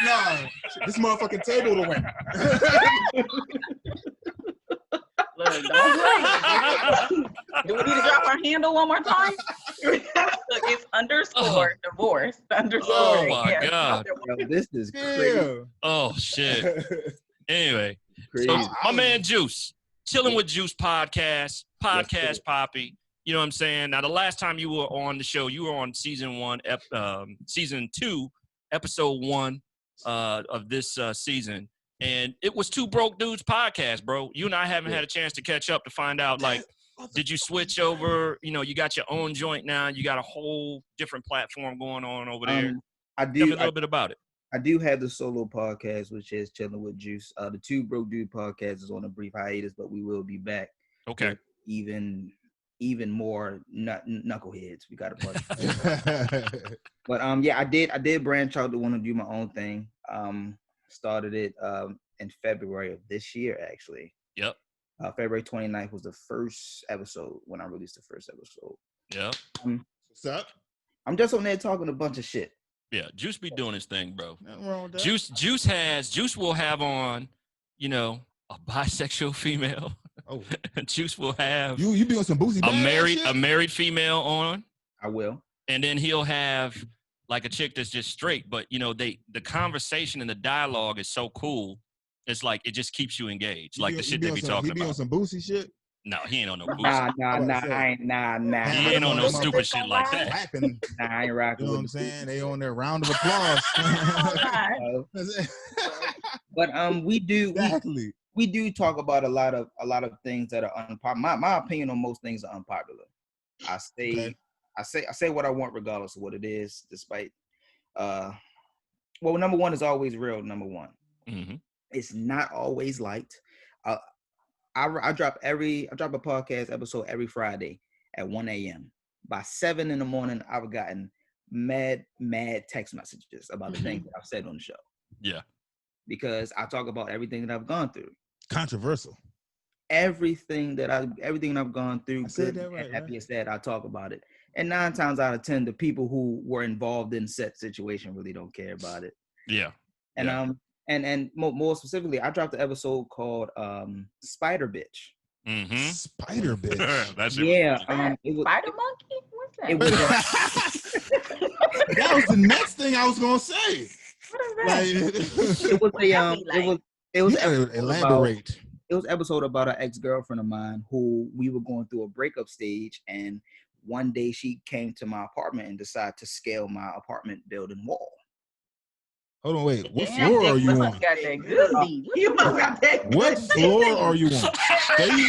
Speaker 2: No, this motherfucking table to win.
Speaker 4: Look, don't play. Do we need to drop our handle one more time? Look, it's underscore divorce. Underscore.
Speaker 1: Oh my God.
Speaker 5: Yo, this is crazy.
Speaker 2: Yeah.
Speaker 1: Oh shit. Anyway,
Speaker 5: Crazy.
Speaker 1: so my man Joose, Chillin with Joose podcast
Speaker 5: Yes,
Speaker 1: Poppy. You know what I'm saying? Now, the last time you were on the show, you were on season 2, episode 1 of this season. And it was Two Broke Dudes podcast, bro. You and I haven't had a chance to catch up to find out, like, did you switch over? You know, you got your own joint now. You got a whole different platform going on over there.
Speaker 5: I
Speaker 1: Tell me
Speaker 5: do.
Speaker 1: a little bit about it.
Speaker 5: I do have the solo podcast, which is Chillin with Joose. The Two Broke Dude podcast is on a brief hiatus, but we will be back.
Speaker 1: Okay.
Speaker 5: with even more knuckleheads. We got a bunch. But yeah, I did branch out to want to do my own thing. Started it in February of this year, actually.
Speaker 1: Yep.
Speaker 5: February 29th was the first episode when I released the first episode.
Speaker 1: Yep.
Speaker 2: What's up?
Speaker 5: I'm just on there talking a bunch of shit.
Speaker 1: Yeah, Joose be doing his thing, bro.
Speaker 2: Nothing wrong with that.
Speaker 1: Joose will have on, you know, a bisexual female.
Speaker 2: Oh,
Speaker 1: Joose will have
Speaker 2: you be on some boozy
Speaker 1: a married female on,
Speaker 5: I will.
Speaker 1: and then he'll have like a chick that's just straight. But you know, the conversation and the dialogue is so cool. It's like it just keeps you engaged, like the shit they be talking
Speaker 2: He be on
Speaker 1: about.
Speaker 2: some boozy shit.
Speaker 1: No, he ain't on no boozy.
Speaker 5: Nah,
Speaker 1: He ain't on no stupid shit like that.
Speaker 2: Clapping,
Speaker 5: Nah, I ain't rocking
Speaker 2: you know what I'm
Speaker 5: with the
Speaker 2: saying? They on their round of applause.
Speaker 5: But we do
Speaker 2: Exactly.
Speaker 5: we do talk about a lot of things that are unpopular. My opinion on most things are unpopular. I say what I want regardless of what it is, despite well, number one is always real, number one.
Speaker 1: Mm-hmm.
Speaker 5: It's not always liked. I drop a podcast episode every Friday at 1 a.m. By 7 in the morning, I've gotten mad text messages about the things that I've said on the show.
Speaker 1: Yeah.
Speaker 5: Because I talk about everything that I've gone through.
Speaker 2: Controversial.
Speaker 5: Everything I've gone through,
Speaker 2: I said
Speaker 5: good
Speaker 2: that right,
Speaker 5: and happy and sad, I talk about it. And 9 times out of 10, the people who were involved in said situation really don't care about it.
Speaker 1: Yeah.
Speaker 5: And
Speaker 1: Yeah.
Speaker 5: and more specifically, I dropped an episode called Spider Bitch.
Speaker 1: Mm-hmm.
Speaker 2: Spider bitch.
Speaker 1: That's it.
Speaker 5: Yeah, it was,
Speaker 4: Spider monkey? What's that?
Speaker 5: it was
Speaker 2: That was the next thing I was gonna say.
Speaker 4: What is that?
Speaker 2: Like,
Speaker 5: it was a it was
Speaker 2: you gotta elaborate.
Speaker 5: It was an episode about an ex-girlfriend of mine who we were going through a breakup stage, and one day she came to my apartment and decided to scale my apartment building wall.
Speaker 2: Hold on, wait. What
Speaker 4: Damn,
Speaker 2: floor are
Speaker 4: Dick
Speaker 2: you
Speaker 4: must
Speaker 2: on?
Speaker 4: got that goodie.
Speaker 3: You must got that.
Speaker 2: What floor are you on? There you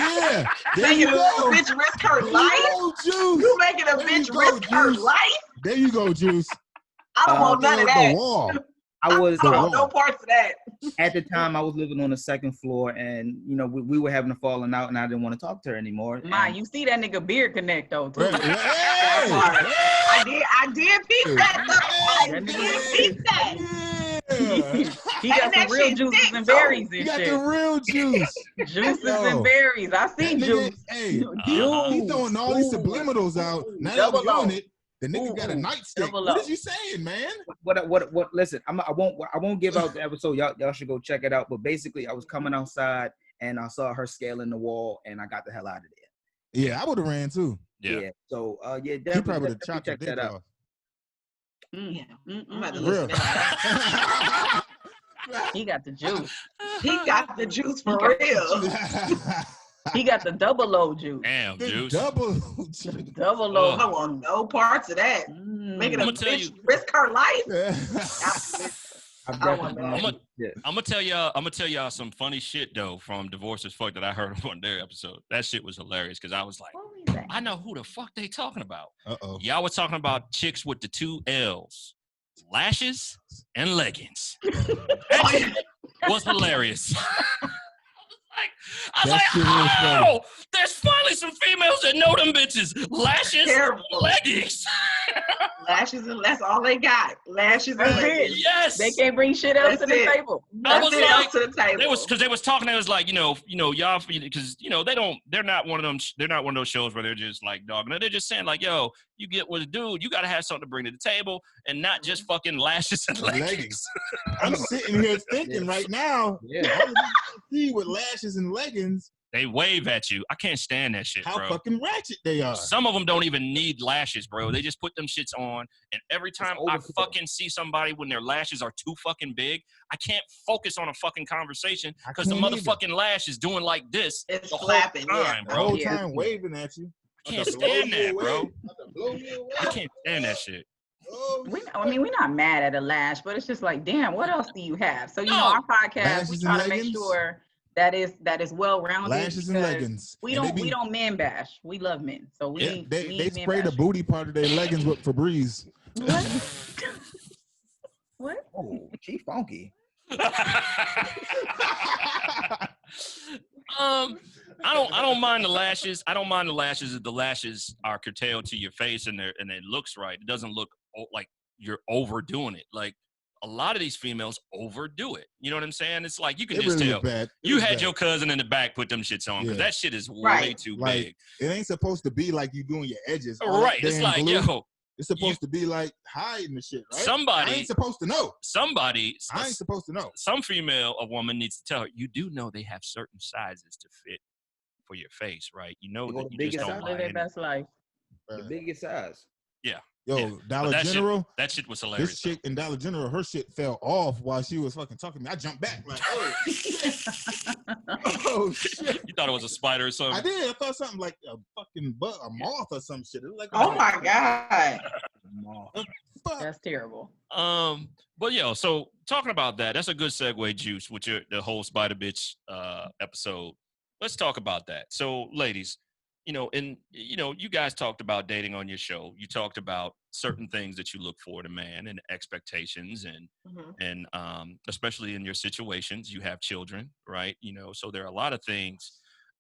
Speaker 3: Making a
Speaker 2: go.
Speaker 3: bitch risk her
Speaker 2: There
Speaker 3: life.
Speaker 2: you go, Juice.
Speaker 3: You making a
Speaker 2: There you
Speaker 3: bitch
Speaker 2: go,
Speaker 3: risk her
Speaker 2: Juice.
Speaker 3: life.
Speaker 2: There you go, Juice.
Speaker 3: I don't want none of
Speaker 2: The
Speaker 3: that.
Speaker 2: wall.
Speaker 5: I was
Speaker 3: I don't want no parts of that.
Speaker 5: at the time I was living on the second floor, and you know we were having a falling out, and I didn't want to talk to her anymore.
Speaker 4: Ma,
Speaker 5: And
Speaker 4: you see that nigga beard connect though too.
Speaker 2: Hey, hey,
Speaker 3: I did peep that. I
Speaker 4: That
Speaker 3: did
Speaker 4: nigga-
Speaker 3: peep that.
Speaker 2: yeah.
Speaker 4: He got
Speaker 3: that
Speaker 4: some real
Speaker 3: shit
Speaker 4: juices
Speaker 3: thick,
Speaker 4: and
Speaker 3: too.
Speaker 4: berries
Speaker 2: You
Speaker 4: and
Speaker 2: got
Speaker 4: shit.
Speaker 2: the real juice.
Speaker 4: Juices
Speaker 2: Yo.
Speaker 4: and berries. I see
Speaker 2: That nigga,
Speaker 4: juice.
Speaker 2: hey,
Speaker 4: Juice.
Speaker 2: he throwing all these
Speaker 4: Ooh.
Speaker 2: subliminals out. Now that
Speaker 4: Double
Speaker 2: we on
Speaker 4: O.
Speaker 2: it, the nigga got a
Speaker 4: Ooh.
Speaker 2: nightstick.
Speaker 4: Double
Speaker 2: What
Speaker 4: O.
Speaker 2: is you saying, man?
Speaker 5: what? Listen, I won't give out the episode. Y'all should go check it out. But basically, I was coming outside and I saw her scaling the wall, and I got the hell out of there.
Speaker 2: Yeah, I would have ran too.
Speaker 1: Yeah.
Speaker 5: So yeah,
Speaker 2: He
Speaker 5: definitely,
Speaker 2: probably would have
Speaker 5: definitely
Speaker 2: chopped your
Speaker 5: check
Speaker 2: dick
Speaker 5: that out.
Speaker 2: off.
Speaker 3: I'm about to
Speaker 2: Real.
Speaker 3: listen to that.
Speaker 4: He got the juice.
Speaker 3: He got the juice for
Speaker 4: He got
Speaker 3: real.
Speaker 4: He got the double O juice.
Speaker 1: Damn,
Speaker 2: The
Speaker 1: Juice.
Speaker 2: double.
Speaker 4: Double
Speaker 1: Oh.
Speaker 4: O.
Speaker 3: I don't want no parts of that. Making a
Speaker 1: I'ma tell
Speaker 3: bitch
Speaker 1: you-
Speaker 3: risk her life.
Speaker 5: I've
Speaker 3: I don't want
Speaker 5: definitely-
Speaker 3: that.
Speaker 5: yeah.
Speaker 1: I'm gonna tell y'all some funny shit though from Divorce as Fuck that I heard on their episode. That shit was hilarious because I was like,
Speaker 4: What was that?
Speaker 1: I know who the fuck they talking about.
Speaker 2: Uh-oh.
Speaker 1: Y'all were talking about chicks with the 2 L's, lashes and leggings. That shit was hilarious. I was
Speaker 2: That
Speaker 1: like,
Speaker 2: shit was funny.
Speaker 1: oh, there's finally some females that know them bitches. Lashes
Speaker 3: Terrible.
Speaker 1: and leggings.
Speaker 3: Lashes and that's all they got. Lashes and
Speaker 4: That's it.
Speaker 3: leggings.
Speaker 1: Yes.
Speaker 4: They can't bring shit else to the
Speaker 3: That's it.
Speaker 4: table.
Speaker 1: I was
Speaker 3: Nothing
Speaker 1: like,
Speaker 3: else to the table.
Speaker 1: They was because they was talking. They was like, y'all, because they're not one of them. They're not one of those shows where they're just like dogging. They're just saying like, yo, you get with a dude, you gotta have something to bring to the table, and not just fucking lashes and leggings.
Speaker 2: I'm sitting here thinking right now.
Speaker 5: Yeah.
Speaker 2: See with lashes and leggings.
Speaker 1: They wave at you. I can't stand that shit,
Speaker 2: How
Speaker 1: bro.
Speaker 2: fucking ratchet they are.
Speaker 1: Some of them don't even need lashes, bro. They just put them shits on, and every time I fucking see somebody when their lashes are too fucking big, I can't focus on a fucking conversation because the motherfucking lash is doing like this
Speaker 3: It's
Speaker 1: the whole
Speaker 3: flapping,
Speaker 1: time,
Speaker 2: The
Speaker 1: bro.
Speaker 2: whole time waving at you.
Speaker 1: I can't stand that, bro.
Speaker 2: Blow me away.
Speaker 1: I can't stand that shit.
Speaker 2: Oh,
Speaker 4: We're not mad at a lash, but it's just like, damn, what else do you have? So, our podcast,
Speaker 2: Lashes
Speaker 4: we
Speaker 2: and
Speaker 4: try to make
Speaker 2: leggings?
Speaker 4: sure that is well-rounded.
Speaker 2: lashes and leggings.
Speaker 4: We don't man bash. We love men. So we
Speaker 2: they spray the booty part of their leggings with Febreze.
Speaker 4: What?
Speaker 5: Oh, she funky.
Speaker 1: I don't mind the lashes. I don't mind the lashes if the lashes are curtailed to your face and it looks right. It doesn't look like you're overdoing it. Like a lot of these females overdo it. You know what I'm saying? It's like you can just tell. You had your cousin in the back put them shits on because that shit is way too big.
Speaker 2: It ain't supposed to be like you doing your edges.
Speaker 1: Right. It's like, yo.
Speaker 2: It's supposed to be like hiding the shit, right?
Speaker 1: Somebody
Speaker 2: I ain't supposed to know.
Speaker 1: I
Speaker 2: ain't supposed to know.
Speaker 1: Some female, a woman needs to tell her, you do know they have certain sizes to fit for your face, right? You know that you just don't
Speaker 4: live their best life.
Speaker 5: The biggest size.
Speaker 1: Yeah.
Speaker 2: Yo, Dollar General.
Speaker 1: That shit was hilarious.
Speaker 2: This chick in Dollar General, her shit fell off while she was fucking talking to me. I jumped back like, oh shit. Oh shit.
Speaker 1: You thought it was a spider or something?
Speaker 2: I did. I thought something like a fucking a moth or some shit. It was like,
Speaker 3: oh my God.
Speaker 4: That's terrible.
Speaker 1: But so talking about that's a good segue, Joose, with the whole spider bitch episode. Let's talk about that. So, ladies, you guys talked about dating on your show. You talked about certain things that you look for in a man and expectations and especially in your situations, you have children, right? So there are a lot of things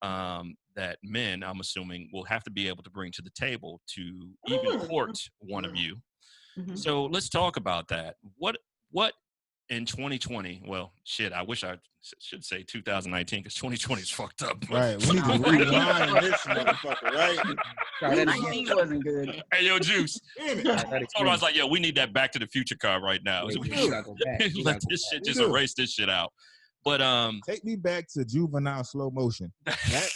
Speaker 1: that men, I'm assuming, will have to be able to bring to the table to even court one of you. Mm-hmm. So let's talk about that. What in 2020, well, shit, I wish I should say 2019 because 2020 is fucked up.
Speaker 2: Right, we need to rewind this motherfucker, right?
Speaker 4: 19 wasn't good.
Speaker 1: Hey, yo, Joose. I was like, yo, we need that Back to the Future car right now. Let this shit just erase this shit out. But
Speaker 2: take me back to juvenile slow motion. That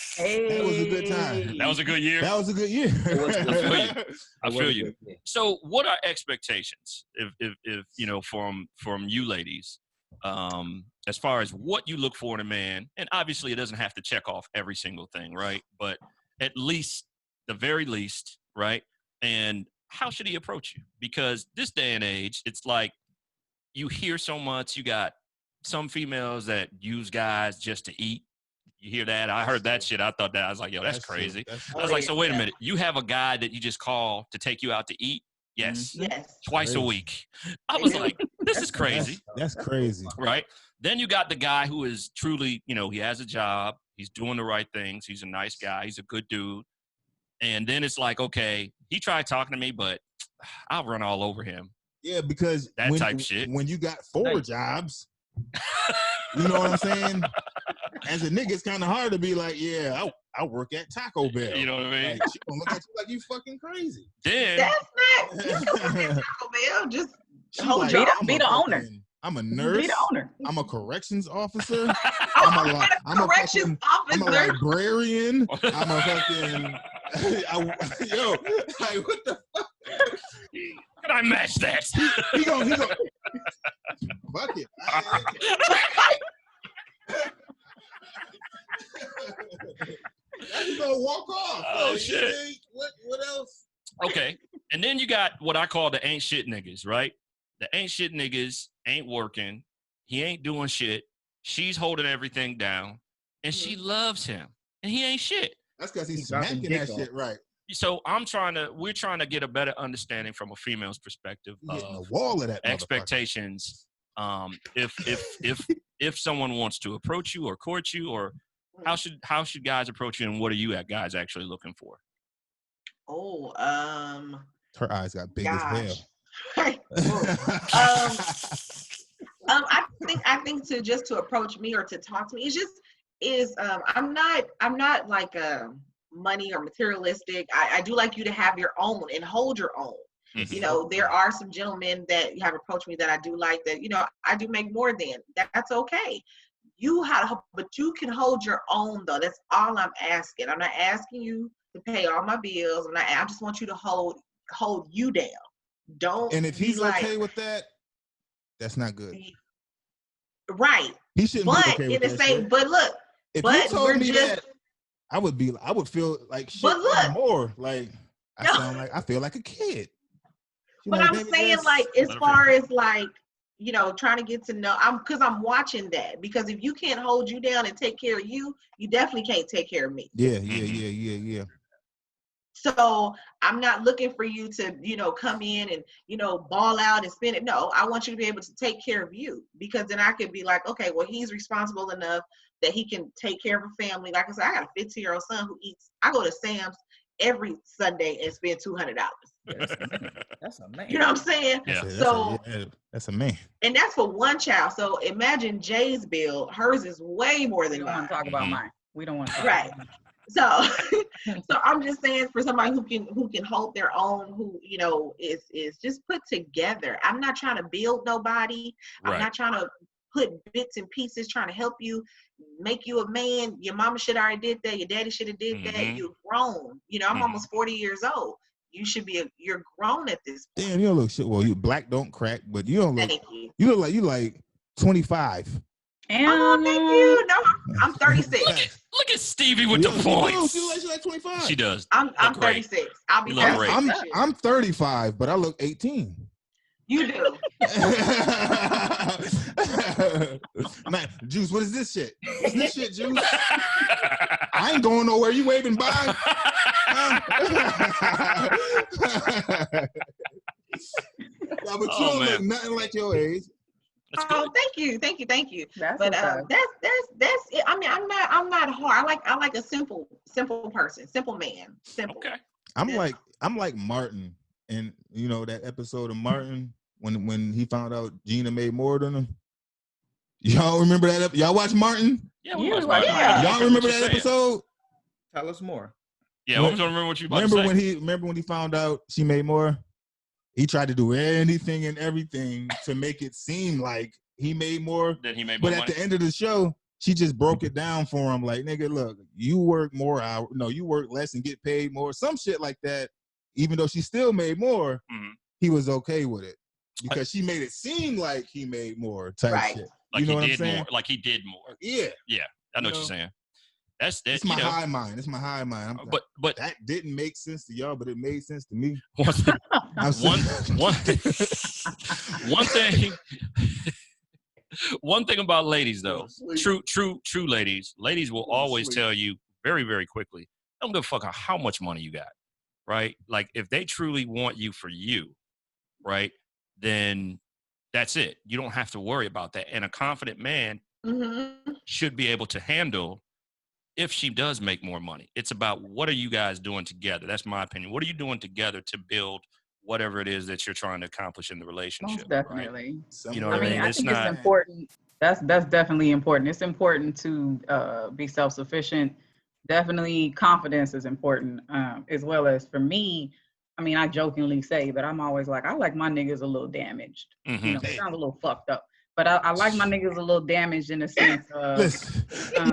Speaker 2: was a good time.
Speaker 1: That was a good year.
Speaker 2: That was a good year.
Speaker 1: I feel you. So, what are expectations, if from you ladies, as far as what you look for in a man? And obviously, it doesn't have to check off every single thing, right? But at least, the very least, right? And how should he approach you? Because this day and age, it's like you hear so much. You got some females that use guys just to eat. You hear that? I heard that shit. I thought that. I was like, yo, that's crazy. I was like, so wait a minute. You have a guy that you just call to take you out to eat? Yes.
Speaker 3: Yes.
Speaker 1: Twice a week. I was like, this is crazy.
Speaker 2: That's crazy.
Speaker 1: Right? Then you got the guy who is truly, he has a job. He's doing the right things. He's a nice guy. He's a good dude. And then it's like, okay, he tried talking to me, but I'll run all over him.
Speaker 2: Yeah, because
Speaker 1: that type shit.
Speaker 2: When you got 4 jobs, you know what I'm saying? As a nigga, it's kind of hard to be like, yeah, I work at Taco Bell.
Speaker 1: You know what I mean?
Speaker 2: Like, she gonna look at you like you fucking crazy.
Speaker 1: Then
Speaker 3: that's not. You don't work at Taco Bell. Just
Speaker 4: like, be the owner.
Speaker 2: I'm a nurse.
Speaker 4: Be the owner.
Speaker 2: I'm a corrections officer.
Speaker 3: I'm a
Speaker 2: officer. I'm a librarian. I'm a fucking. Yo, like what the fuck?
Speaker 1: Can I match that?
Speaker 2: He gonna fuck it. He's gonna walk off.
Speaker 1: Oh shit!
Speaker 2: What else?
Speaker 1: Okay, and then you got what I call the ain't shit niggas, right? The ain't shit niggas ain't working. He ain't doing shit. She's holding everything down, and she loves him, and he ain't shit.
Speaker 2: That's because he's smacking that shit right.
Speaker 1: So we're trying to get a better understanding from a female's perspective of
Speaker 2: a wall of that
Speaker 1: expectations. If someone wants to approach you or court you, or how should guys approach you, and what are you guys actually looking for?
Speaker 3: Oh,
Speaker 2: Her eyes got big as hell.
Speaker 3: Right. I think to approach me or to talk to me I'm not like money or materialistic. I do like you to have your own and hold your own.
Speaker 1: Mhm.
Speaker 3: You know, there are some gentlemen that have approached me that I do like that, you know, I do make more than. That's okay. But you can hold your own though. That's all I'm asking. I'm not asking you to pay all my bills. I just want you to hold you down. Don't.
Speaker 2: And if he's
Speaker 3: like,
Speaker 2: okay with that, that's not good.
Speaker 3: Right.
Speaker 2: He shouldn't be okay with that shit.
Speaker 3: But look,
Speaker 2: if
Speaker 3: but
Speaker 2: you told me that, I would feel like shit more. Like I feel like a kid.
Speaker 3: But I'm saying, like, as far as like, you know, trying to get to know, I'm watching that, because if you can't hold you down and take care of you, you definitely can't take care of me.
Speaker 2: Yeah.
Speaker 3: So I'm not looking for you to, you know, come in and, you know, ball out and spend it. No, I want you to be able to take care of you, because then I could be like, okay, well, he's responsible enough that he can take care of a family. Like I said, I got a 15-year-old son who I go to Sam's every Sunday and spend $200.
Speaker 5: That's a man.
Speaker 3: You know what I'm saying?
Speaker 1: Yeah.
Speaker 2: That's a man.
Speaker 3: And that's for one child. So imagine Jay's bill. Hers is way more than
Speaker 4: We don't want
Speaker 3: mine.
Speaker 4: to talk about mine. We don't want to talk
Speaker 3: Right.
Speaker 4: about mine.
Speaker 3: So I'm just saying, for somebody who can hold their own, who, you know, is just put together. I'm not trying to build nobody.
Speaker 1: Right.
Speaker 3: I'm not trying to put bits and pieces, trying to help you, make you a man. Your mama should already did that. Your daddy should have did that. You're grown. You know, I'm almost 40 years old. You should be you're grown at this point.
Speaker 2: Damn, you don't look shit. Well, you black don't crack, but you don't look.
Speaker 3: Thank you.
Speaker 2: You look like you like 25.
Speaker 3: Oh, thank you. No, I'm 36.
Speaker 1: Look at Stevie with the points.
Speaker 2: She looks like 25.
Speaker 1: She does.
Speaker 3: I'm 36. I'll be 36.
Speaker 2: I'm 35, but I look 18.
Speaker 3: You do.
Speaker 2: Man, Joose, what is this shit? What's this shit, Joose? I ain't going nowhere. You waving by? No, but you don't look nothing like your age.
Speaker 3: Oh, thank you.
Speaker 4: That's
Speaker 3: But
Speaker 4: okay.
Speaker 3: that's it. I mean, I'm not hard. I like a simple person, simple man, simple.
Speaker 1: Okay.
Speaker 2: I'm like Martin, and you know that episode of Martin when he found out Gina made more than him. Y'all remember that? Y'all watch Martin?
Speaker 1: Yeah, we watched Martin.
Speaker 3: Yeah.
Speaker 2: Y'all remember that episode?
Speaker 5: Tell us more.
Speaker 1: Yeah, I don't remember what you about to say.
Speaker 2: Remember when he found out she made more? He tried to do anything and everything to make it seem like he made more.
Speaker 1: Then he made more
Speaker 2: money. But at the end of the show, she just broke it down for him. Like, nigga, look, you work more hours. No, you work less and get paid more. Some shit like that. Even though she still made more, he was okay with it because she made it seem like he made more type shit.
Speaker 1: Like,
Speaker 2: you know
Speaker 1: he
Speaker 2: what I'm
Speaker 1: did
Speaker 2: saying?
Speaker 1: more. Like he did more.
Speaker 2: Yeah.
Speaker 1: Yeah, I know what you're saying. It's
Speaker 2: my high mind. It's my high mind.
Speaker 1: But
Speaker 2: that didn't make sense to y'all, but it made sense to me.
Speaker 1: one thing about ladies though, true ladies will always tell you very, very quickly, don't give a fuck how much money you got, right? Like if they truly want you for you, right, then that's it. You don't have to worry about that. And a confident man should be able to handle if she does make more money. It's about what are you guys doing together? That's my opinion. What are you doing together to build whatever it is that you're trying to accomplish in the relationship?
Speaker 4: Most definitely.
Speaker 1: Right? You know what I mean?
Speaker 4: I think it's important. That's definitely important. It's important to be self-sufficient. Definitely confidence is important, as well as for me. I mean, I jokingly say, but I'm always like, I like my niggas a little damaged. You know, it sounds a little fucked up. But I like my niggas a little damaged in the sense of, listen. I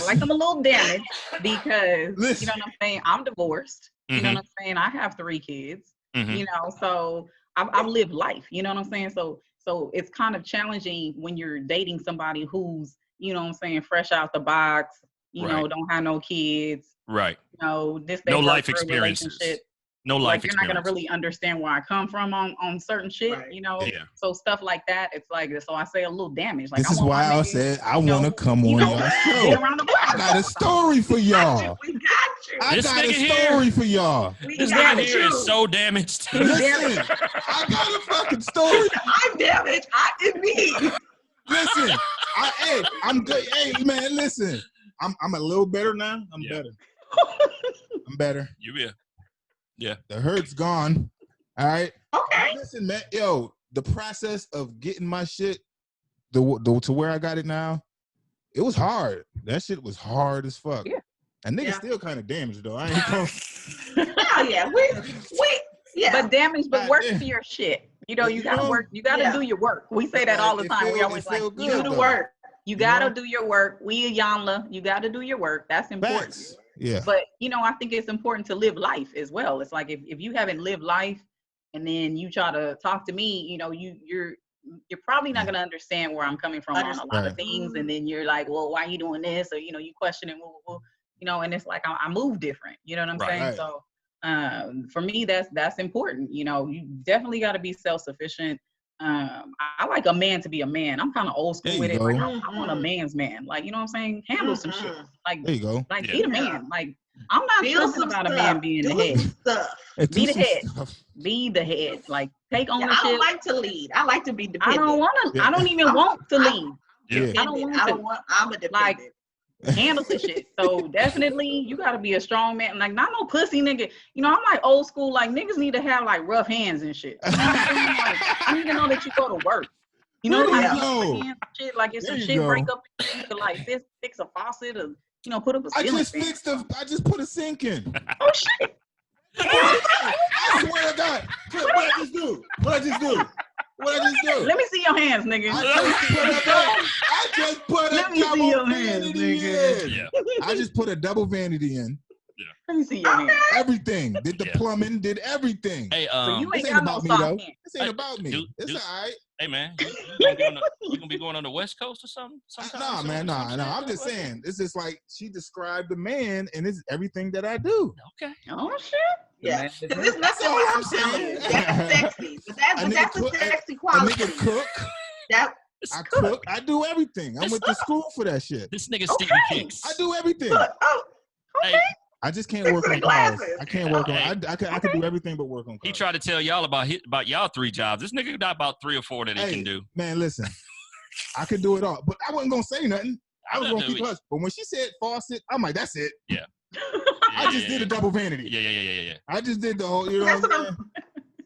Speaker 4: like them a little damaged because, you know what I'm saying? I'm divorced. You know what I'm saying? I have 3 kids, you know, so I've lived life, you know what I'm saying? So it's kind of challenging when you're dating somebody who's, you know what I'm saying, fresh out the box, you know, don't have no kids.
Speaker 1: Right.
Speaker 4: You know,
Speaker 1: no life experiences. No life
Speaker 4: experience. You're not gonna really understand where I come from on certain shit, you know.
Speaker 1: Yeah.
Speaker 4: So stuff like that, it's like so I say a little damage. Like
Speaker 2: this is why I said I want to come on y'all show. I got a story for y'all.
Speaker 3: We got you.
Speaker 2: I got a story for y'all.
Speaker 1: This guy here is so damaged.
Speaker 2: Listen, I got a fucking story.
Speaker 3: I'm damaged. It's me.
Speaker 2: Listen, I'm good. Hey man, listen. I'm a little better now. I'm better. I'm better.
Speaker 1: You yeah. Yeah.
Speaker 2: The hurt's gone. All right.
Speaker 3: Okay.
Speaker 2: Listen, man. Yo, the process of getting my shit to where I got it now, it was hard. That shit was hard as fuck.
Speaker 4: Yeah.
Speaker 2: And niggas still kind of damaged though. I ain't going.
Speaker 3: Oh yeah, we
Speaker 4: But damage, but work
Speaker 2: Yeah.
Speaker 4: for your shit. You know, you gotta
Speaker 2: know?
Speaker 4: work. You gotta do your work. We say that all the time. We always like,
Speaker 2: good,
Speaker 3: you do the
Speaker 2: though.
Speaker 3: work.
Speaker 4: you gotta
Speaker 2: know?
Speaker 4: do your work. We Yanla, you gotta do your work. That's important.
Speaker 2: Facts. Yeah.
Speaker 4: But you know, I think it's important to live life as well. It's like if you haven't lived life and then you try to talk to me, you know, you're probably not gonna understand where I'm coming from on a lot of things. And then you're like, well, why are you doing this? Or you know, you question it, you know, and it's like I move different. You know what I'm saying?
Speaker 2: Right.
Speaker 4: So for me, that's important. You know, you definitely got to be self-sufficient. I like a man to be a man. I'm kind of old school with it. Like, I want a man's man. Like, you know what I'm saying? Handle some shit. Like,
Speaker 2: there you go.
Speaker 4: Like, be the man. Like, I'm not stressing about a man being the head. Be the head. Be the head. Like, take ownership.
Speaker 3: I don't like to lead. I like to be dependent.
Speaker 4: I don't want to. I don't even want to lead.
Speaker 2: Yeah.
Speaker 3: I'm a dependent.
Speaker 4: Like, handle the shit. So definitely you gotta be a strong man. Like, not no pussy nigga. You know, I'm like old school. Like, niggas need to have like rough hands and shit. You know what I'm saying? Like, I need to know that you go to work. You know what I'm saying? Shit, like if some shit break up, you can like fix a faucet or you know put up a ceiling fan.
Speaker 2: I just put a sink in.
Speaker 4: Oh shit!
Speaker 2: I swear to God. What I just do?
Speaker 4: Let me see your hands, nigga.
Speaker 2: I just put a double vanity in.
Speaker 1: Yeah.
Speaker 2: I just put a double vanity in.
Speaker 1: Yeah.
Speaker 4: Let me see your hands.
Speaker 2: Everything. Did the plumbing, did everything.
Speaker 1: Hey,
Speaker 4: So you
Speaker 2: this
Speaker 4: ain't
Speaker 2: ain't
Speaker 4: got no
Speaker 2: about me,
Speaker 4: soft
Speaker 2: though.
Speaker 4: hands.
Speaker 2: This ain't about me. It's all right.
Speaker 1: Hey man, you gonna be going on the West Coast or something?
Speaker 2: Nah, man, nah. I'm just saying. It's just like she described the man, and it's everything that I do.
Speaker 1: Okay.
Speaker 4: Oh shit.
Speaker 3: Yeah, there's nothing wrong with saying that's sexy, but that's a sexy quality.
Speaker 2: A nigga cook. I cook. I do everything. I went to school for that shit.
Speaker 1: This nigga Stevie Kicks.
Speaker 2: I do everything.
Speaker 3: Oh, okay.
Speaker 1: Hey,
Speaker 2: I just can't work on cars.
Speaker 3: Glasses.
Speaker 2: I can't work on. I can do everything but work on cars.
Speaker 1: he tried to tell y'all about y'all 3 jobs. This nigga got about 3 or 4 that he can do.
Speaker 2: Man, listen, I could do it all, but I wasn't gonna say nothing. I was gonna keep hush. But when she said faucet, I'm like, that's it.
Speaker 1: Yeah.
Speaker 2: I just did a double vanity.
Speaker 1: Yeah.
Speaker 2: I just did the whole. You know what I'm saying?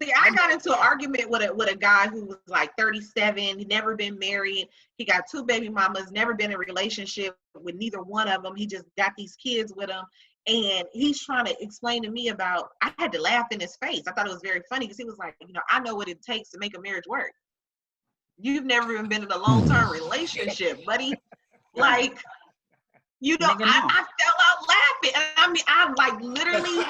Speaker 3: See, I got into an argument with a guy who was like 37, never been married. He got 2 baby mamas, never been in a relationship with neither one of them. He just got these kids with him. And he's trying to explain to me about, I had to laugh in his face. I thought it was very funny because he was like, you know, I know what it takes to make a marriage work. You've never even been in a long-term relationship, buddy. Like, you know, I fell out laughing. And I mean, I like literally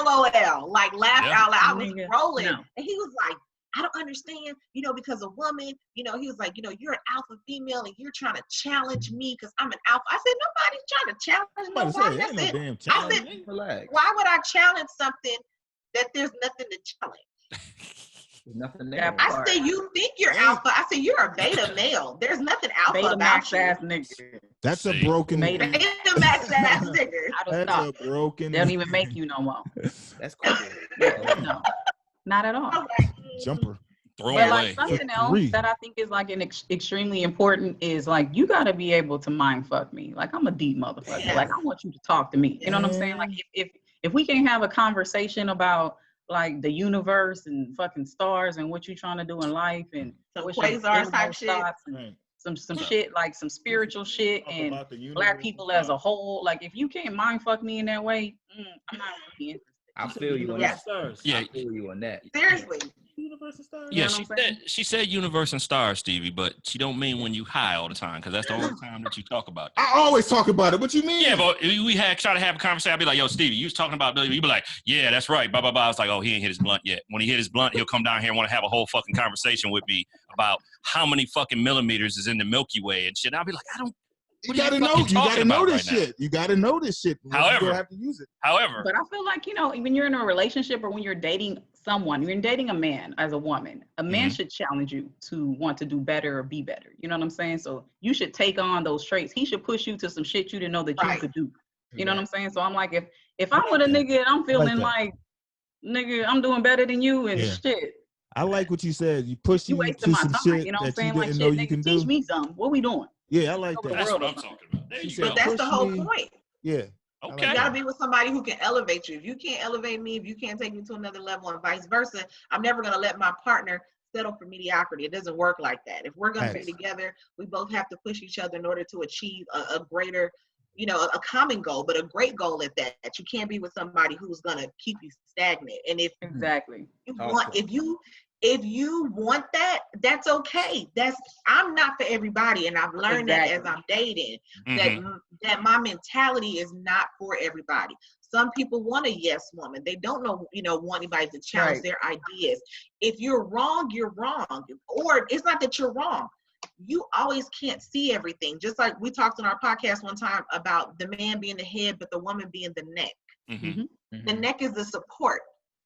Speaker 3: LOL, like laughed out loud. I was rolling. No. And he was like, I don't understand, you know, because a woman, you know, he was like, you know, you're an alpha female and you're trying to challenge me because I'm an alpha. I said, nobody's trying to challenge nobody. I said, why would I challenge something that there's nothing to challenge?
Speaker 5: Nothing there.
Speaker 3: I say, you think you're alpha. I say, you're a beta male. There's nothing alpha
Speaker 4: beta
Speaker 3: about
Speaker 4: max
Speaker 3: you.
Speaker 4: Ass nigga.
Speaker 2: That's a broken
Speaker 3: beta max ass nigga.
Speaker 2: That's a broken.
Speaker 4: They don't even make you no more.
Speaker 5: That's cool.
Speaker 4: No, not at all.
Speaker 2: Jumper.
Speaker 1: Throw
Speaker 4: but
Speaker 1: away.
Speaker 4: like something else that I think is like an extremely important is like you got to be able to mind fuck me. Like I'm a deep motherfucker. Yeah. Like I want you to talk to me. You know what I'm saying? Like if we can't have a conversation about like the universe and fucking stars and what you're trying to do in life and
Speaker 3: some quasar type shit.
Speaker 4: And some shit like some spiritual shit and black people as a whole. Like if you can't mind fuck me in that way, I'm not really interested.
Speaker 5: I feel you on that. Yeah, I feel you on that.
Speaker 3: Seriously.
Speaker 2: Universe and stars.
Speaker 1: Yeah, she said universe and stars, Stevie, but she don't mean when you high all the time because that's the only time that you talk about it.
Speaker 2: I always talk about it. What you mean?
Speaker 1: Yeah, but we try to have a conversation. I'd be like, yo, Stevie, you was talking about, you be like, yeah, that's right, blah, blah, blah. I was like, oh, he ain't hit his blunt yet. When he hit his blunt, he'll come down here and want to have a whole fucking conversation with me about how many fucking millimeters is in the Milky Way and shit. And I'll be like, I don't.
Speaker 2: You gotta know this shit. You gotta know this shit.
Speaker 1: However,
Speaker 2: you have to use it.
Speaker 1: But
Speaker 4: I feel like, you know, when you're in a relationship or when you're dating someone, you're dating a man as a woman, a man should challenge you to want to do better or be better. You know what I'm saying? So you should take on those traits. He should push you to some shit you didn't know that you could do. You know what I'm saying? So I'm like, if I'm with a nigga and I'm feeling like nigga, I'm doing better than you and shit.
Speaker 2: I like what you said. You push you to some shit
Speaker 4: you know what I'm saying?
Speaker 2: You didn't know you can do.
Speaker 4: Teach me something. What we doing?
Speaker 2: Yeah, I like that.
Speaker 1: That's what I'm talking about.
Speaker 3: But that's the whole point.
Speaker 2: Yeah.
Speaker 1: Okay.
Speaker 3: You gotta be with somebody who can elevate you. If you can't elevate me, if you can't take me to another level, and vice versa, I'm never gonna let my partner settle for mediocrity. It doesn't work like that. If we're gonna be together, we both have to push each other in order to achieve a greater, a common goal, but a great goal at that. You can't be with somebody who's gonna keep you stagnant. And if if you want that, that's okay. I'm not for everybody, and I've learned that as I'm dating, that my mentality is not for everybody. Some people want a yes woman. They don't want anybody to challenge their ideas. If you're wrong, you're wrong. Or it's not that you're wrong. You always can't see everything. Just like we talked on our podcast one time about the man being the head, but the woman being the neck. The neck is the support.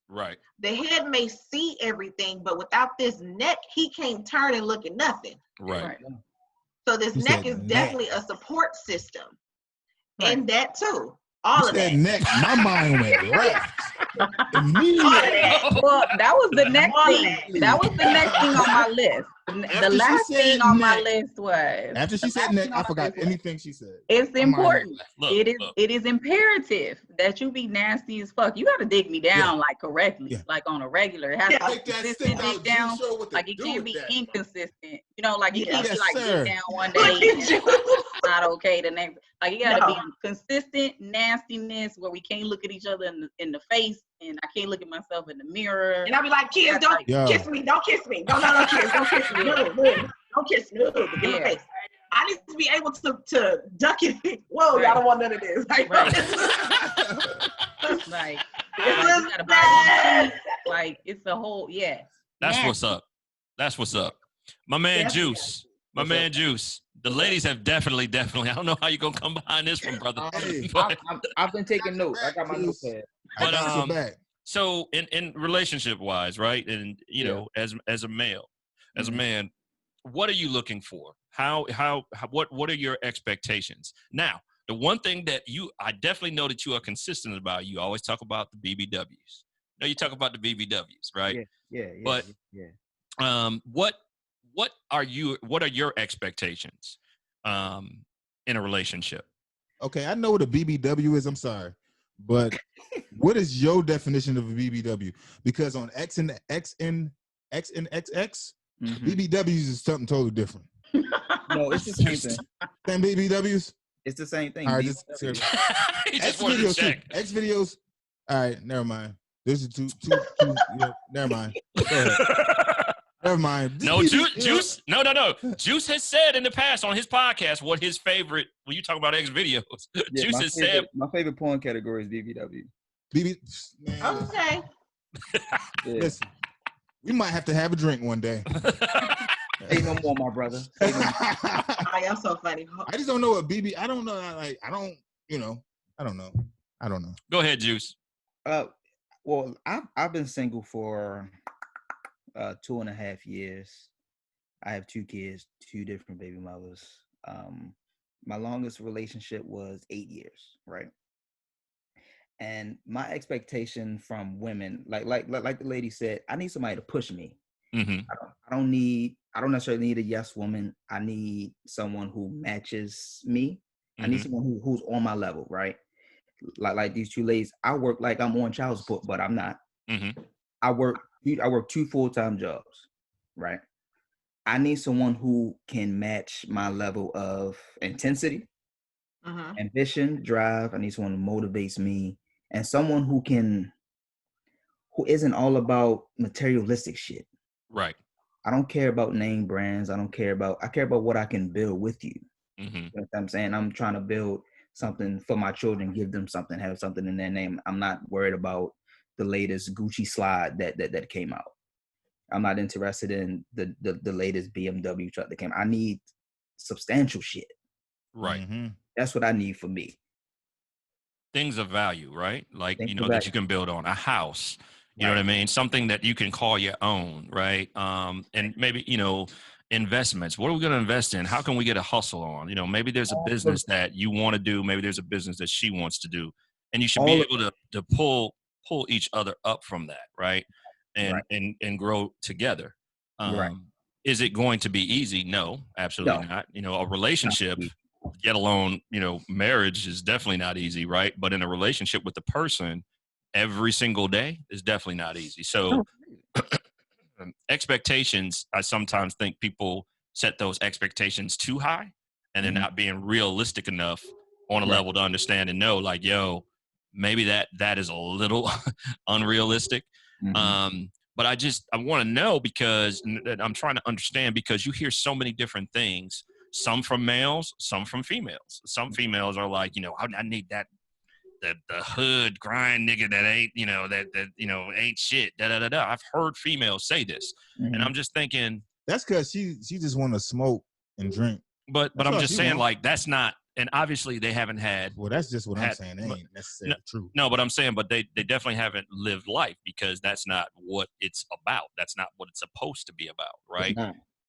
Speaker 1: Right.
Speaker 3: The head may see everything, but without this neck, he can't turn and look at nothing.
Speaker 1: Right.
Speaker 3: So this neck is definitely a support system. And that too. All of that.
Speaker 2: Neck, my mind went left. Immediately.
Speaker 4: Well, that was the next thing. That was the next thing on my list. The last thing on my list was
Speaker 2: after she said neck, I forgot anything she said.
Speaker 4: It's important. It is imperative that you be nasty as fuck. You gotta dig me down like correctly, like on a regular. It has to be consistent dig down. Like it can't be inconsistent. Like you can't be like dig down one day and it's not okay the next. Like it gotta be consistent nastiness where we can't look at each other in the face, and I can't look at myself in the mirror.
Speaker 3: And I'll be like, kids, don't kiss me. Don't kiss me. No, kids, don't kiss me. No, don't kiss me. In my face. I need to be able to duck it. Whoa, y'all don't want none of this. Like,
Speaker 4: it's a whole,
Speaker 1: That's what's up. That's what's up. My man Joose. My man Joose. The ladies have definitely. I don't know how you're gonna come behind this one, brother.
Speaker 5: I've been taking notes. I got my notes here.
Speaker 1: But so in relationship wise, right? And as a male, as a man, what are you looking for? What are your expectations? Now, the one thing that I definitely know that you are consistent about, you always talk about the BBWs. No, you talk about the BBWs, right?
Speaker 5: Yeah.
Speaker 1: But what are your expectations in a relationship?
Speaker 2: Okay, I know what a BBW is. I'm sorry, but what is your definition of a BBW? Because on X and XX, BBWs is something totally different.
Speaker 5: No, it's the same thing.
Speaker 2: Same BBWs?
Speaker 5: It's the same thing.
Speaker 2: All right, X videos. X videos. All right, never mind. This is two never mind. Go ahead. Never mind.
Speaker 1: No, Joose. No. Joose has said in the past on his podcast what his favorite. When you talk about X videos, Joose has said
Speaker 5: my favorite porn category is BBW.
Speaker 3: Okay.
Speaker 2: Listen, we might have to have a drink one day.
Speaker 5: Ain't no more, my brother.
Speaker 3: I am so funny.
Speaker 2: I just don't know what BB. I don't know. Like I don't know.
Speaker 1: Go ahead, Joose.
Speaker 5: Well, I've been single for 2.5 years. I have 2 kids, 2 different baby mothers. My longest relationship was 8 years, right? And my expectation from women, like the lady said, I need somebody to push me.
Speaker 1: Mm-hmm.
Speaker 5: I don't necessarily need a yes woman. I need someone who matches me. Mm-hmm. I need someone who's on my level, right? Like these 2 ladies, I work like I'm on child support, but I'm not.
Speaker 1: Mm-hmm.
Speaker 5: I work 2 full-time jobs, right? I need someone who can match my level of intensity, ambition, drive. I need someone who motivates me, and someone who isn't all about materialistic shit.
Speaker 1: Right.
Speaker 5: I don't care about name brands. I care about what I can build with you.
Speaker 1: Mm-hmm.
Speaker 5: You know what I'm saying? I'm trying to build something for my children, give them something, have something in their name. I'm not worried about the latest Gucci slide that came out. I'm not interested in the latest BMW truck that came out. I need substantial shit.
Speaker 1: Right.
Speaker 2: Mm-hmm.
Speaker 5: That's what I need for me.
Speaker 1: Things of value, right? Like, that you can build on a house. You know what I mean? Something that you can call your own, right? And maybe, investments. What are we going to invest in? How can we get a hustle on? Maybe there's a business that you want to do. Maybe there's a business that she wants to do. And you should be able to pull each other up from that, right? And grow together.
Speaker 5: Right.
Speaker 1: Is it going to be easy? No, absolutely not. A relationship Yet alone, marriage is definitely not easy, right? But in a relationship with the person, every single day is definitely not easy. So expectations, I sometimes think people set those expectations too high and they're not being realistic enough on a level to understand and know, like, yo, maybe that is a little unrealistic. But I want to know, because I'm trying to understand, because you hear so many different things, some from males, some from females. Some females are like, I need that the hood grind nigga that ain't, ain't shit. Da da da da. I've heard females say this, and I'm just thinking
Speaker 2: that's because she just want to smoke and drink.
Speaker 1: But I'm just saying, like, that's not, and obviously they haven't had.
Speaker 2: Well, that's just what I'm saying. They ain't necessarily true.
Speaker 1: No, but I'm saying, but they definitely haven't lived life, because that's not what it's about. That's not what it's supposed to be about, right?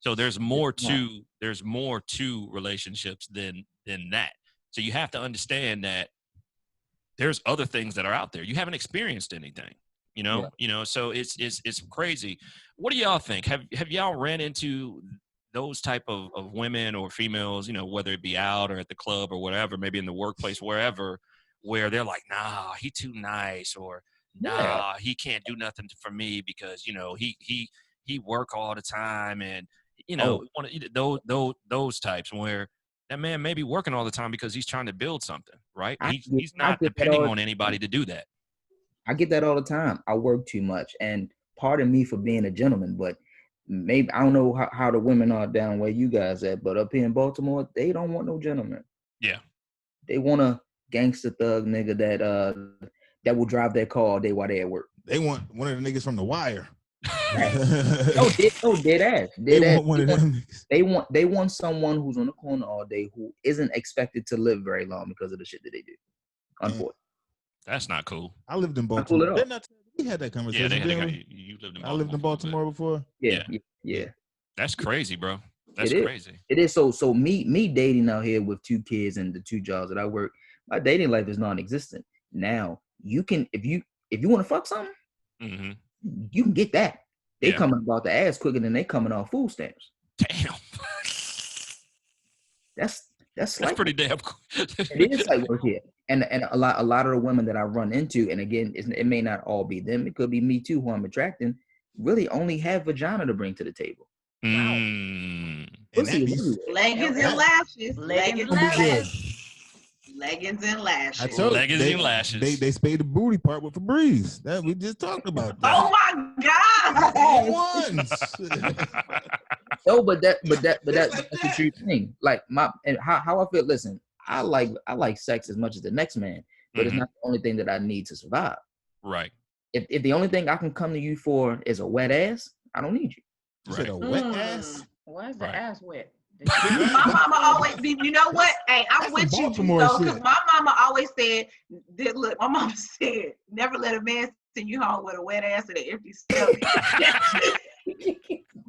Speaker 1: So there's more to relationships than that. So you have to understand that there's other things that are out there. You haven't experienced anything, so it's crazy. What do y'all think? Have y'all ran into those type of women or females, whether it be out or at the club or whatever, maybe in the workplace, wherever, where they're like, nah, he too nice, or nah, he can't do nothing for me because, he work all the time, and, those types where that man may be working all the time because he's trying to build something, right? He's not depending on anybody to do that.
Speaker 5: I get that all the time. I work too much, and pardon me for being a gentleman, but maybe I don't know how the women are down where you guys at, but up here in Baltimore, they don't want no gentleman.
Speaker 1: Yeah,
Speaker 5: they want a gangster thug nigga that will drive their car all day while they at work.
Speaker 2: They want one of the niggas from The Wire.
Speaker 5: Dead ass. They want someone who's on the corner all day who isn't expected to live very long because of the shit that they do. Unfortunately,
Speaker 1: that's not cool.
Speaker 2: I lived in Baltimore. We had that conversation.
Speaker 1: You lived in Baltimore.
Speaker 2: I lived in Baltimore before.
Speaker 5: Yeah.
Speaker 1: That's crazy, bro. That's crazy.
Speaker 5: It is. So me dating out here with 2 kids and the 2 jobs that I work, my dating life is non-existent. Now you can, if you want to fuck something, you can get that. They coming about the ass quicker than they coming off food stamps.
Speaker 1: Damn. That's pretty damn cool.
Speaker 5: It is like work here. And a lot of the women that I run into, and again, it may not all be them, it could be me too, who I'm attracting, really only have vagina to bring to the table.
Speaker 3: Wow. Leggings and lashes. Leggings and lashes.
Speaker 2: I told
Speaker 1: leggings and lashes.
Speaker 2: They spayed the booty part with Febreze. That we just talked about. That.
Speaker 3: Oh my God!
Speaker 5: No, but that's the true thing. Like how I feel. Listen, I like sex as much as the next man, but it's not the only thing that I need to survive.
Speaker 1: Right.
Speaker 5: If the only thing I can come to you for is a wet ass, I don't need you.
Speaker 2: You said a wet ass?
Speaker 4: Why is the ass wet?
Speaker 3: My mama always, you know what? Hey, I'm with you, because my mama always said, look, my mama said, never let a man send you home with a wet ass and an empty stomach.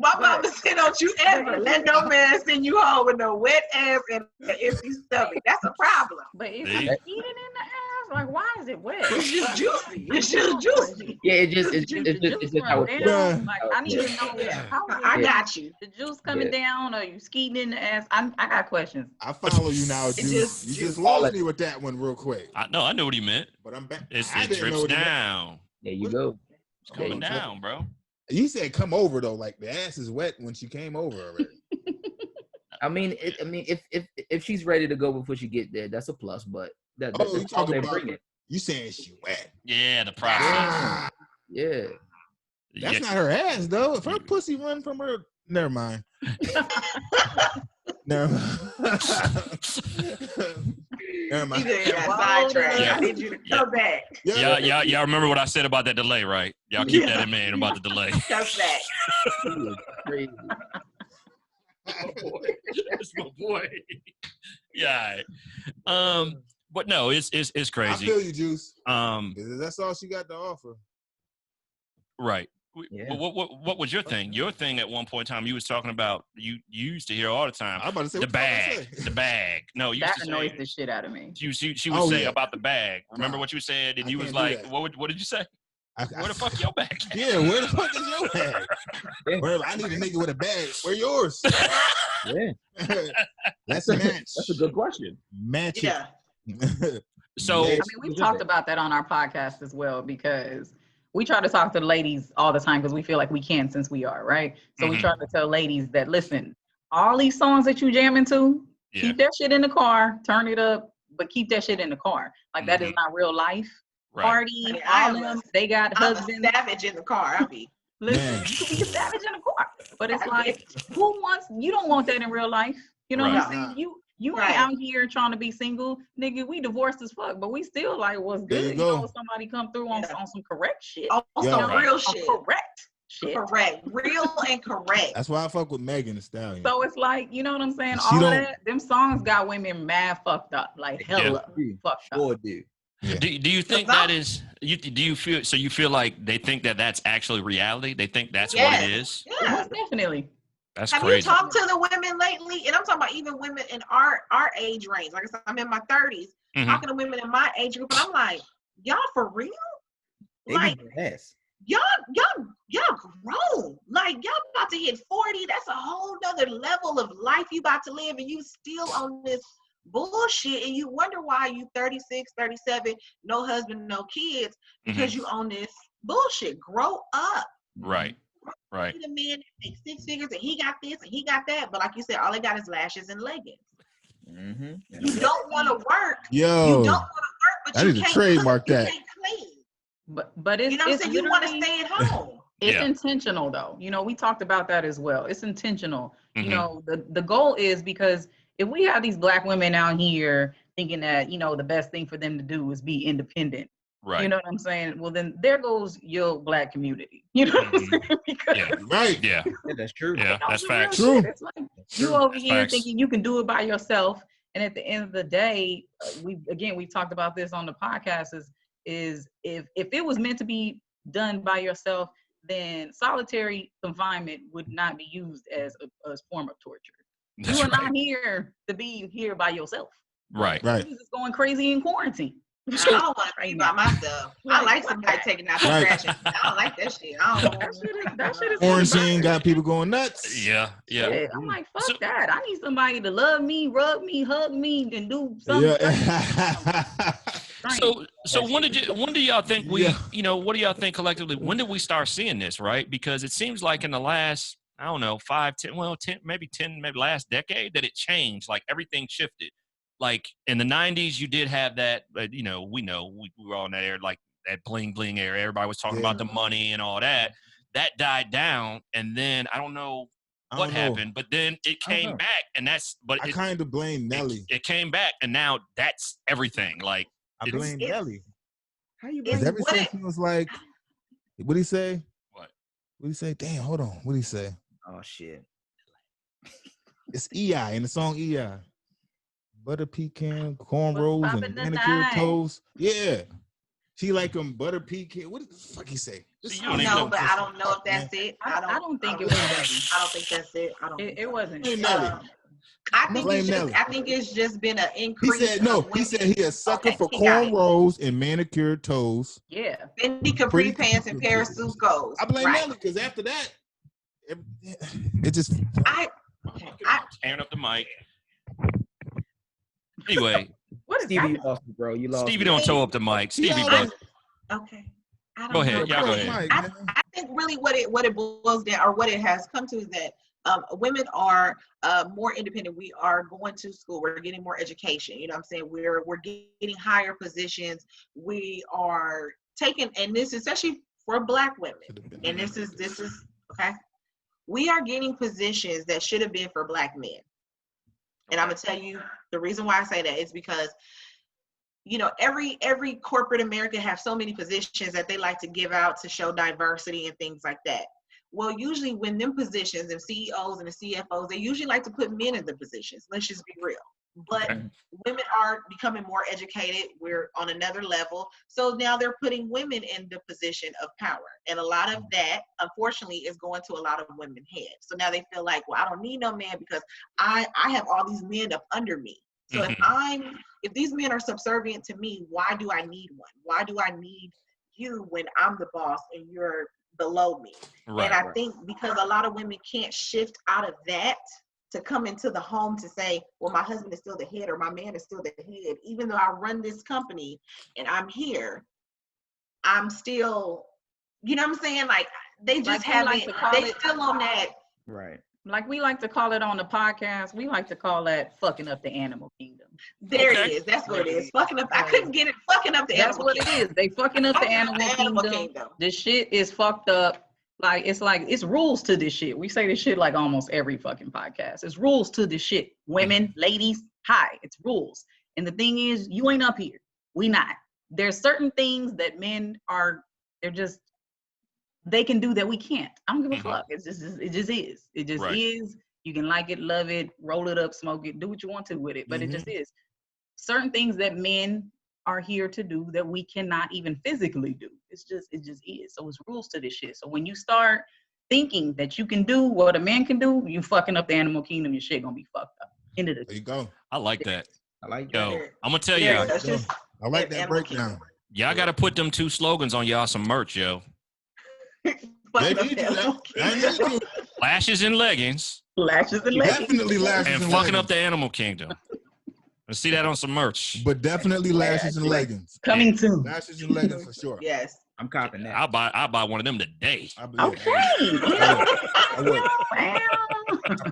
Speaker 3: My mama said, don't you ever let no man send you home with no wet ass and an empty stomach. That's a problem.
Speaker 4: But if you eat it in the ass, like, why is it wet?
Speaker 3: It's just juicy. It's just juicy.
Speaker 5: Yeah, it's just how it
Speaker 4: down. Like, I need to know how
Speaker 3: I got you.
Speaker 4: The juice coming down, or you skeeting in the ass? I got questions.
Speaker 2: I follow you now, Juice. You just lost me with that one real quick.
Speaker 1: I know what he meant.
Speaker 2: But I'm back.
Speaker 1: It drips down.
Speaker 5: There you go.
Speaker 1: It's coming down, bro.
Speaker 2: You said come over though, like the ass is wet when she came over already.
Speaker 5: I mean, if she's ready to go before she get there, that's a plus. But that's
Speaker 2: you talking about? You saying she wet?
Speaker 1: Yeah, the process.
Speaker 5: Yeah.
Speaker 2: That's not her ass though. If her pussy run from her, never mind. Never mind. Never mind.
Speaker 3: You got sidetracked. I need you to come back.
Speaker 1: Y'all remember what I said about that delay, right? Y'all keep that in mind about the delay.
Speaker 3: Come back.
Speaker 5: Crazy.
Speaker 1: It's my boy. Yeah. But no, it's crazy.
Speaker 2: I feel you, Juice.
Speaker 1: That's
Speaker 2: all she got to offer.
Speaker 1: Right.
Speaker 5: Yeah.
Speaker 1: What was your thing? Your thing at one point in time, you was talking about, you used to hear all the time,
Speaker 2: I'm about to say,
Speaker 1: the bag. No, you
Speaker 4: that
Speaker 1: used to
Speaker 4: annoys
Speaker 1: say,
Speaker 4: the shit out of me.
Speaker 1: She would say about the bag. Remember what you said? And you was like, what did you say? Where the fuck your bag?
Speaker 2: Yeah, where the fuck is your bag? I need a nigga with a bag. Where yours?
Speaker 5: Yeah,
Speaker 2: Let's match.
Speaker 5: that's a good question.
Speaker 2: Match
Speaker 3: Yeah.
Speaker 2: it.
Speaker 1: So,
Speaker 2: Match
Speaker 4: I mean, we've talked about that on our podcast as well, because we try to talk to the ladies all the time because we feel like we can, since we are, right? So we try to tell ladies that, listen, all these songs that you jam into, keep that shit in the car, turn it up, but keep that shit in the car. Like, that is not real life.
Speaker 1: Right.
Speaker 4: Party,
Speaker 3: I mean,
Speaker 4: all of them, they got
Speaker 3: I'm
Speaker 4: husbands.
Speaker 3: a savage in the car. I'll be.
Speaker 4: Listen, you could be a savage in the car, but it's like, you don't want that in real life. You know what I'm saying? You ain't out here trying to be single, nigga. We divorced as fuck, but we still like, what's good? You know, somebody come through on some correct shit.
Speaker 3: On some real shit.
Speaker 4: Correct shit.
Speaker 3: Correct. Real and correct.
Speaker 2: That's why I fuck with Megan Thee Stallion.
Speaker 4: So it's like, you know what I'm saying? All of that, them songs got women mad fucked up, like hella fucked up.
Speaker 5: Sure do.
Speaker 1: Yeah. Do you think that is? Do you feel? So you feel like they think that that's actually reality? They think that's what it is?
Speaker 3: Yeah,
Speaker 4: most definitely.
Speaker 1: That's
Speaker 3: Have
Speaker 1: crazy.
Speaker 3: you talked to the women lately? And I'm talking about even women in our age range. Like I said, I'm in my 30s, talking to women in my age group, and I'm like, y'all for real? Like, y'all grown. Like, y'all about to hit 40. That's a whole nother level of life you about to live, and you still on this bullshit, and you wonder why you 36, 37, no husband, no kids, because you on this bullshit. Grow up.
Speaker 1: Right.
Speaker 3: The man that makes 6 figures, and he got this and he got that, but like you said, all they got is lashes and leggings. You don't want to work. You don't want to work, but you can't
Speaker 2: trademark
Speaker 3: cook,
Speaker 2: that.
Speaker 3: You can't clean.
Speaker 4: But it's,
Speaker 3: you know what I'm saying? You want to stay at home.
Speaker 4: It's intentional, though. You know, we talked about that as well. It's intentional. You know, the goal is, because if we have these Black women out here thinking that, you know, the best thing for them to do is be independent. Right. You know what I'm saying? Well, then there goes your Black community. You know what I'm saying? Because,
Speaker 1: Yeah,
Speaker 5: that's true.
Speaker 1: Yeah, that's facts.
Speaker 4: True. It's like you over here thinking you can do it by yourself, and at the end of the day, we talked about this on the podcast. Is if it was meant to be done by yourself, then solitary confinement would not be used as a form of torture. You are not here to be here by yourself.
Speaker 2: Right.
Speaker 4: You're just going crazy in quarantine.
Speaker 3: I don't want to be by myself. I like somebody taking out the trash. I don't like that shit. I don't know.
Speaker 4: That shit is
Speaker 2: quarantine got people going nuts.
Speaker 1: Yeah.
Speaker 4: I'm like, fuck that. I need somebody to love me, rub me, hug me, and do something.
Speaker 1: So when do y'all think you know, what do y'all think collectively? When did we start seeing this, right? Because it seems like in the last, I don't know, 5, 10, well, 10, maybe last decade that it changed. Like everything shifted. Like in the 90s, you did have that, you know, we were on that era, like that bling bling era. Everybody was talking about the money and all that. That died down, and then I don't know what happened, but then it came back, and I
Speaker 2: kind of blame Nelly.
Speaker 1: It came back, and now that's everything. Like
Speaker 2: I blame Nelly.
Speaker 5: How you blame?
Speaker 2: Ever since he was like, what'd he say?
Speaker 1: What?
Speaker 2: What'd he say? Damn, hold on. What'd he say?
Speaker 5: Oh shit.
Speaker 2: It's EI in the song EI. Butter pecan, cornrows, and manicured toes. Yeah. She like them butter pecan. What the fuck he say?
Speaker 3: I don't know, but I don't know if that's it.
Speaker 4: I don't think it was.
Speaker 3: I don't think that's it.
Speaker 4: It wasn't.
Speaker 3: I think it's just been an increase.
Speaker 2: He said no. He said he a sucker for cornrows and manicured toes.
Speaker 4: Yeah.
Speaker 3: Fendi capri pants and pair of suit goes.
Speaker 2: I blame Nelly because after that, it just.
Speaker 3: I
Speaker 1: tearing up the mic. Anyway,
Speaker 4: what is
Speaker 5: Stevie? You lost, bro. You lost.
Speaker 1: Stevie, don't toe up the mic. Stevie, bro.
Speaker 3: Okay.
Speaker 1: Go ahead. Y'all go ahead.
Speaker 3: I think really what it boils down, or what it has come to, is that women are more independent. We are going to school. We're getting more education. You know what I'm saying? We're getting higher positions. We are taking, and this is especially for Black women. And this is okay. We are getting positions that should have been for Black men. And I'm gonna tell you the reason why I say that is because, you know, every corporate America have so many positions that they like to give out to show diversity and things like that. Well, usually when them positions and CEOs and the CFOs, they usually like to put men in the positions. Let's just be real. But women are becoming more educated. We're on another level. So now they're putting women in the position of power. And a lot of that, unfortunately, is going to a lot of women's heads. So now they feel like, well, I don't need no man because I have all these men up under me. So if these men are subservient to me, why do I need one? Why do I need you when I'm the boss and you're below me? Right, and I think because a lot of women can't shift out of that to come into the home to say, well, my husband is still the head or my man is still the head. Even though I run this company and I'm here, I'm still, you know what I'm saying? Like they just haven't, they still on that.
Speaker 5: Right.
Speaker 4: Like we like to call it on the podcast, we like to call that fucking up the animal kingdom.
Speaker 3: There it is. That's what it is. Fucking up. I couldn't get it. Fucking up the animal kingdom.
Speaker 4: That's what it is. They fucking up the animal kingdom. This shit is fucked up. Like it's rules to this shit. We say this shit like almost every fucking podcast. It's rules to this shit. Women, ladies, hi. It's rules. And the thing is, you ain't up here. We not. There's certain things that men are. They can do that we can't. I don't give a fuck. It just is. It just is. You can like it, love it, roll it up, smoke it, do what you want to with it. But it just is. Certain things that men are here to do that we cannot even physically do. It just is. So it's rules to this shit. So when you start thinking that you can do what a man can do, you fucking up the animal kingdom, your shit gonna be fucked up. End of the
Speaker 2: There you go.
Speaker 1: I like that.
Speaker 5: I like
Speaker 1: Yo,
Speaker 5: that.
Speaker 1: I'm gonna tell y'all.
Speaker 2: I like that breakdown.
Speaker 1: Y'all gotta put them 2 slogans on y'all some merch, yo.
Speaker 2: They need to.
Speaker 1: Lashes and leggings.
Speaker 4: Lashes and leggings.
Speaker 2: Definitely lashes
Speaker 1: and
Speaker 2: and
Speaker 1: fucking
Speaker 2: leggings.
Speaker 1: up the animal kingdom. Let's see that on some merch.
Speaker 2: But definitely lashes and leggings.
Speaker 4: Coming soon.
Speaker 2: Lashes and leggings for sure.
Speaker 3: Yes.
Speaker 5: I'm copping that.
Speaker 1: I'll buy one of them today.
Speaker 4: Okay.
Speaker 2: I would.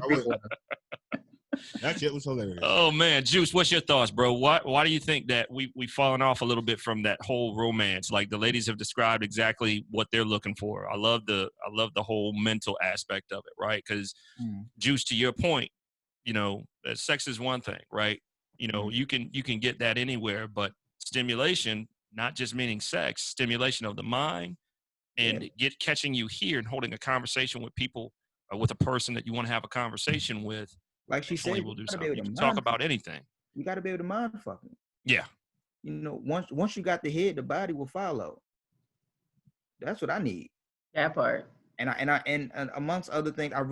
Speaker 4: Wow.
Speaker 2: That shit was hilarious.
Speaker 1: Oh man, Joose, what's your thoughts, bro? Why do you think that we've fallen off a little bit from that whole romance? Like the ladies have described exactly what they're looking for. I love the whole mental aspect of it, right? Because Joose, to your point, you know, sex is one thing, right? You know, you can get that anywhere, but stimulation, not just meaning sex, stimulation of the mind, and catching you here and holding a conversation with people or with a person that you want to have a conversation with.
Speaker 5: Like she said,
Speaker 1: We'll do something. You can talk about anything.
Speaker 5: You got to be able to mind fucking.
Speaker 1: Yeah.
Speaker 5: You know, once you got the head, the body will follow. That's what I need.
Speaker 4: That part.
Speaker 5: And amongst other things, I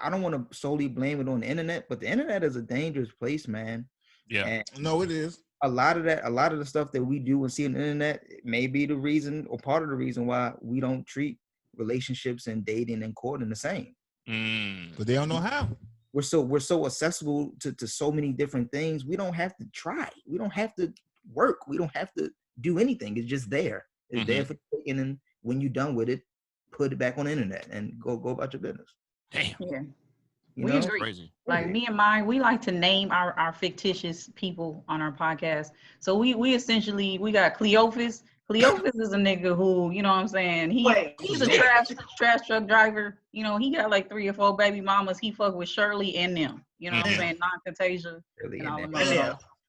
Speaker 5: don't want to solely blame it on the internet, but the internet is a dangerous place, man.
Speaker 1: Yeah.
Speaker 5: And
Speaker 2: no, it is.
Speaker 5: A lot of the stuff that we do and see on the internet may be the reason or part of the reason why we don't treat relationships and dating and courting the same.
Speaker 2: But they don't know how.
Speaker 5: We're so accessible to so many different things. We don't have to try. We don't have to work. We don't have to do anything. It's just there. It's there for taking, and when you're done with it, put it back on the internet and go about your business.
Speaker 1: Damn.
Speaker 4: Yeah.
Speaker 5: We
Speaker 4: agree.
Speaker 1: Crazy.
Speaker 4: Like me and mine, we like to name our fictitious people on our podcast. So we got Cleophas. Cleophas is a nigga who, you know what I'm saying? He's a trash truck driver. You know, he got like 3 or 4 baby mamas. He fuck with Shirley and them. You know what I'm saying? Non-Contagia. And all them.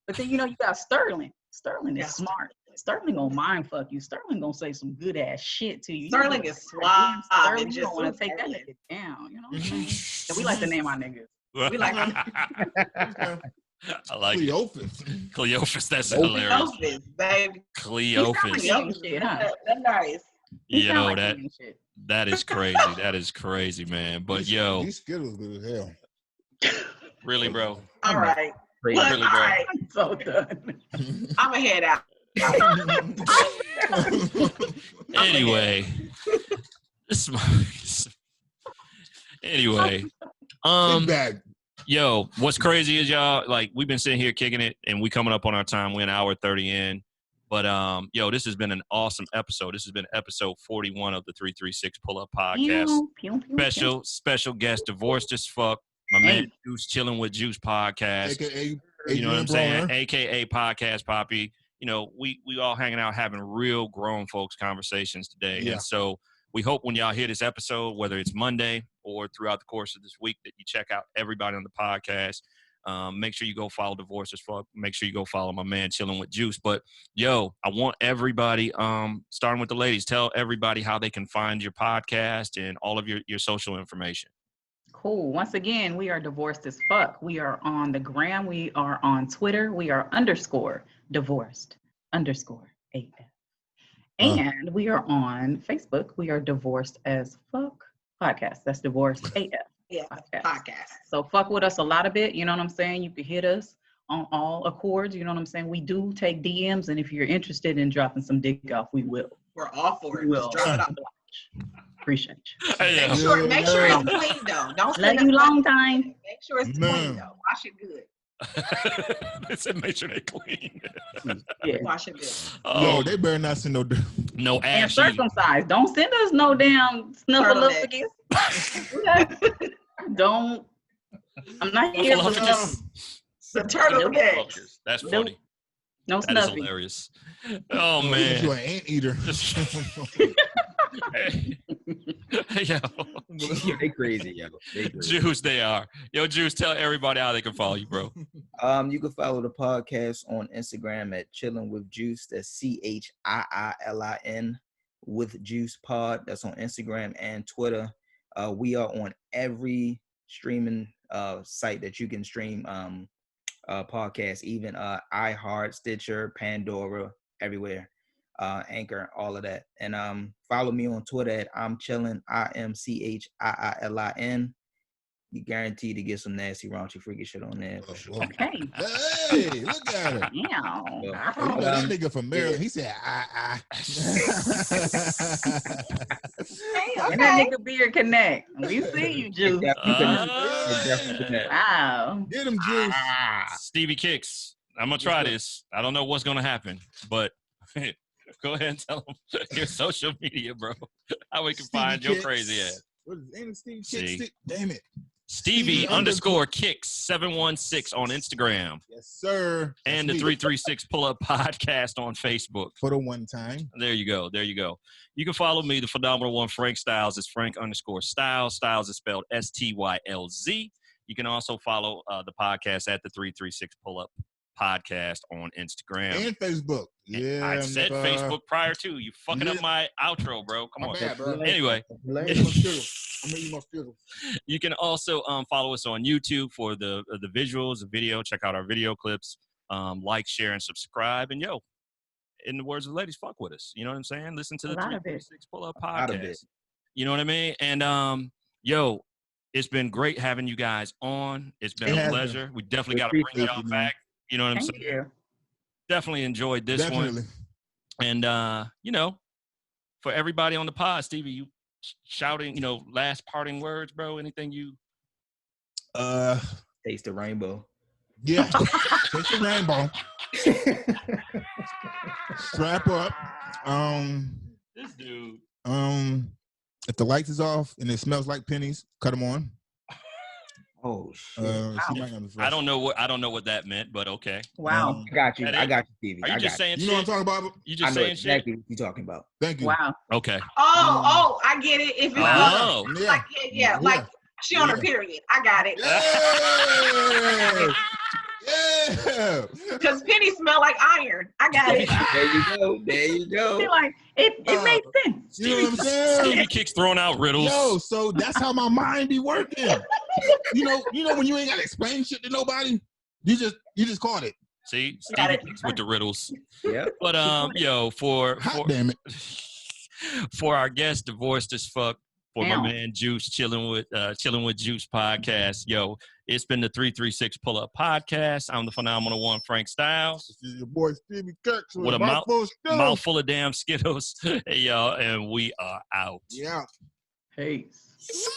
Speaker 4: But then, you know, you got Sterling. Sterling is smart. Sterling gonna mind fuck you. Sterling gonna say some good ass shit to you.
Speaker 3: Sterling is suave.
Speaker 4: Sterling, you don't want to take that nigga down. You know what I'm saying? So we like to name our niggas. We like
Speaker 1: I like
Speaker 2: Cleophas.
Speaker 1: Cleophas, that's hilarious.
Speaker 3: Cleophas, baby.
Speaker 1: Cleophas.
Speaker 3: That's nice.
Speaker 1: Yo, that is crazy. That is crazy, man. But yo,
Speaker 2: these Skittles good as hell.
Speaker 1: Really, bro.
Speaker 3: All right.
Speaker 1: Really, bro.
Speaker 3: All right.
Speaker 4: I'm so done.
Speaker 3: I'm gonna head out.
Speaker 1: Anyway,
Speaker 2: Big bag.
Speaker 1: Yo, what's crazy is y'all, like, we've been sitting here kicking it and we coming up on our time. We're an hour 30 in. But, yo, this has been an awesome episode. This has been episode 41 of the 336 Pull-Up Podcast. Special guest, Divorced as Fuck. My man Joose, Chillin with Joose podcast.
Speaker 2: AKA,
Speaker 1: you know what I'm saying? AKA Podcast Poppy. You know, we all hanging out having real grown folks conversations today.
Speaker 2: Yeah.
Speaker 1: And so we hope when y'all hear this episode, whether it's Monday or throughout the course of this week, that you check out everybody on the podcast. Make sure you go follow Divorce as Fuck. Make sure you go follow my man Chillin with Joose. But, yo, I want everybody, starting with the ladies, tell everybody how they can find your podcast and all of your social information.
Speaker 4: Cool. Once again, we are Divorced as Fuck. We are on the gram. We are on Twitter. We are _divorced_AF. And we are on Facebook. We are Divorced as Fuck Podcast. That's Divorced AF.
Speaker 3: Yeah, podcast.
Speaker 4: So fuck with us a lot of bit. You know what I'm saying? You can hit us on all accords. You know what I'm saying? We do take DMs. And if you're interested in dropping some dick off, we will.
Speaker 3: We're all for it.
Speaker 4: We'll.
Speaker 3: Just drop it off.
Speaker 4: appreciate you.
Speaker 1: Hey,
Speaker 3: Make sure it's clean though. Don't
Speaker 4: Love
Speaker 3: send
Speaker 4: you
Speaker 3: us
Speaker 4: long time.
Speaker 3: Make sure it's clean though. Wash it good.
Speaker 1: It said make sure they clean.
Speaker 4: Yeah.
Speaker 3: Wash it good.
Speaker 2: Yo, they better not send no.
Speaker 1: No
Speaker 4: And
Speaker 1: ash. either.
Speaker 4: circumcised. Don't send us no damn snuffleupagus. Don't. I'm not here for
Speaker 1: Snuffleupagus.
Speaker 3: The turtlenecks.
Speaker 1: That's funny.
Speaker 4: no
Speaker 1: That is
Speaker 4: snuffy.
Speaker 1: hilarious. Oh
Speaker 2: You
Speaker 1: man.
Speaker 2: an anteater.
Speaker 1: Yo.
Speaker 5: Yeah, they crazy, yo. They crazy.
Speaker 1: Joose, they are. Yo, Joose, tell everybody how they can follow you, bro.
Speaker 5: You can follow the podcast on Instagram at Chillin with Joose. That's CHIILIN with Joose Pod. That's on Instagram and Twitter. We are on every streaming site that you can stream podcasts, even iHeart, Stitcher, Pandora, everywhere. Anchor, all of that. And follow me on Twitter at I'm Chillin, IMCHIILIN. You guaranteed to get some nasty, raunchy, freaky shit on there for sure.
Speaker 4: Okay.
Speaker 2: Hey, look at it.
Speaker 4: Yeah.
Speaker 2: You know that nigga from Maryland. He said, I.
Speaker 4: And that nigga beard connect. We see you, Juice. Wow.
Speaker 2: Get him, Juice.
Speaker 1: Stevie Kicks. I'm going to try this. I don't know what's going to happen, but go ahead and tell them your social media, bro. How we can find your crazy ass.
Speaker 2: What is it? Ain't it Stevie Kicks? Damn it.
Speaker 1: Stevie _ Kicks 716 on Instagram.
Speaker 2: Yes, sir.
Speaker 1: And the 336 Pull Up Podcast on Facebook.
Speaker 2: For the one time.
Speaker 1: There you go. There you go. You can follow me, the phenomenal one, Frank Styles. It's Frank _ Styles. Styles is spelled STYLZ. You can also follow the podcast at the 336 Pull Up Podcast on Instagram.
Speaker 2: And Facebook. Yeah.
Speaker 1: I said Facebook prior to. You fucking up my outro, bro. Come on.
Speaker 2: Bad, bro.
Speaker 1: Anyway.
Speaker 2: I'm eating my Skittles.
Speaker 1: You can also follow us on YouTube for the visuals, the video. Check out our video clips. Like, share, and subscribe. And yo, in the words of the ladies, fuck with us. You know what I'm saying? Listen to the 336 Pull Up Podcast. You know what I mean? And yo, it's been great having you guys on. It's been a pleasure. We definitely got to bring y'all back. You know what I'm saying? You. Definitely enjoyed this one. And you know, for everybody on the pod, Stevie, you shouting, you know, last parting words, bro. Anything you
Speaker 5: taste the rainbow.
Speaker 2: Yeah. Taste the rainbow. Strap up.
Speaker 1: This dude.
Speaker 2: If the lights is off and it smells like pennies, cut them on.
Speaker 5: Oh shit!
Speaker 1: I don't know what that meant, but okay.
Speaker 4: Wow.
Speaker 5: I got you. I got you, Stevie.
Speaker 1: Are you just saying
Speaker 2: shit?
Speaker 1: You
Speaker 2: know what I'm talking about?
Speaker 1: You just
Speaker 5: I know
Speaker 1: saying
Speaker 5: exactly
Speaker 1: shit?
Speaker 5: what you're talking about.
Speaker 2: Thank you.
Speaker 4: Wow.
Speaker 1: Okay.
Speaker 3: Oh, I get it. If it's like, like she on her period. I got it.
Speaker 2: Yeah.
Speaker 3: Because pennies smell like iron. I got it.
Speaker 5: There you go.
Speaker 4: Like it made sense.
Speaker 2: You know what I'm saying?
Speaker 1: Stevie Kicks throwing out riddles.
Speaker 2: Yo, so that's how my mind be working. You know when you ain't gotta explain shit to nobody, you just caught it.
Speaker 1: See, Stevie Kicks with the riddles.
Speaker 5: Yeah.
Speaker 1: But yo, for
Speaker 2: damn it.
Speaker 1: For our guest, divorced as fuck, for my man Joose, chilling with Joose podcast. Yo, it's been the 336 Pull Up Podcast. I'm the phenomenal one, Frank Styles.
Speaker 2: This is your boy Stevie Kirks
Speaker 1: with a mouthful of damn Skittles. Hey, y'all, and we are out.
Speaker 2: Yeah.
Speaker 4: Peace.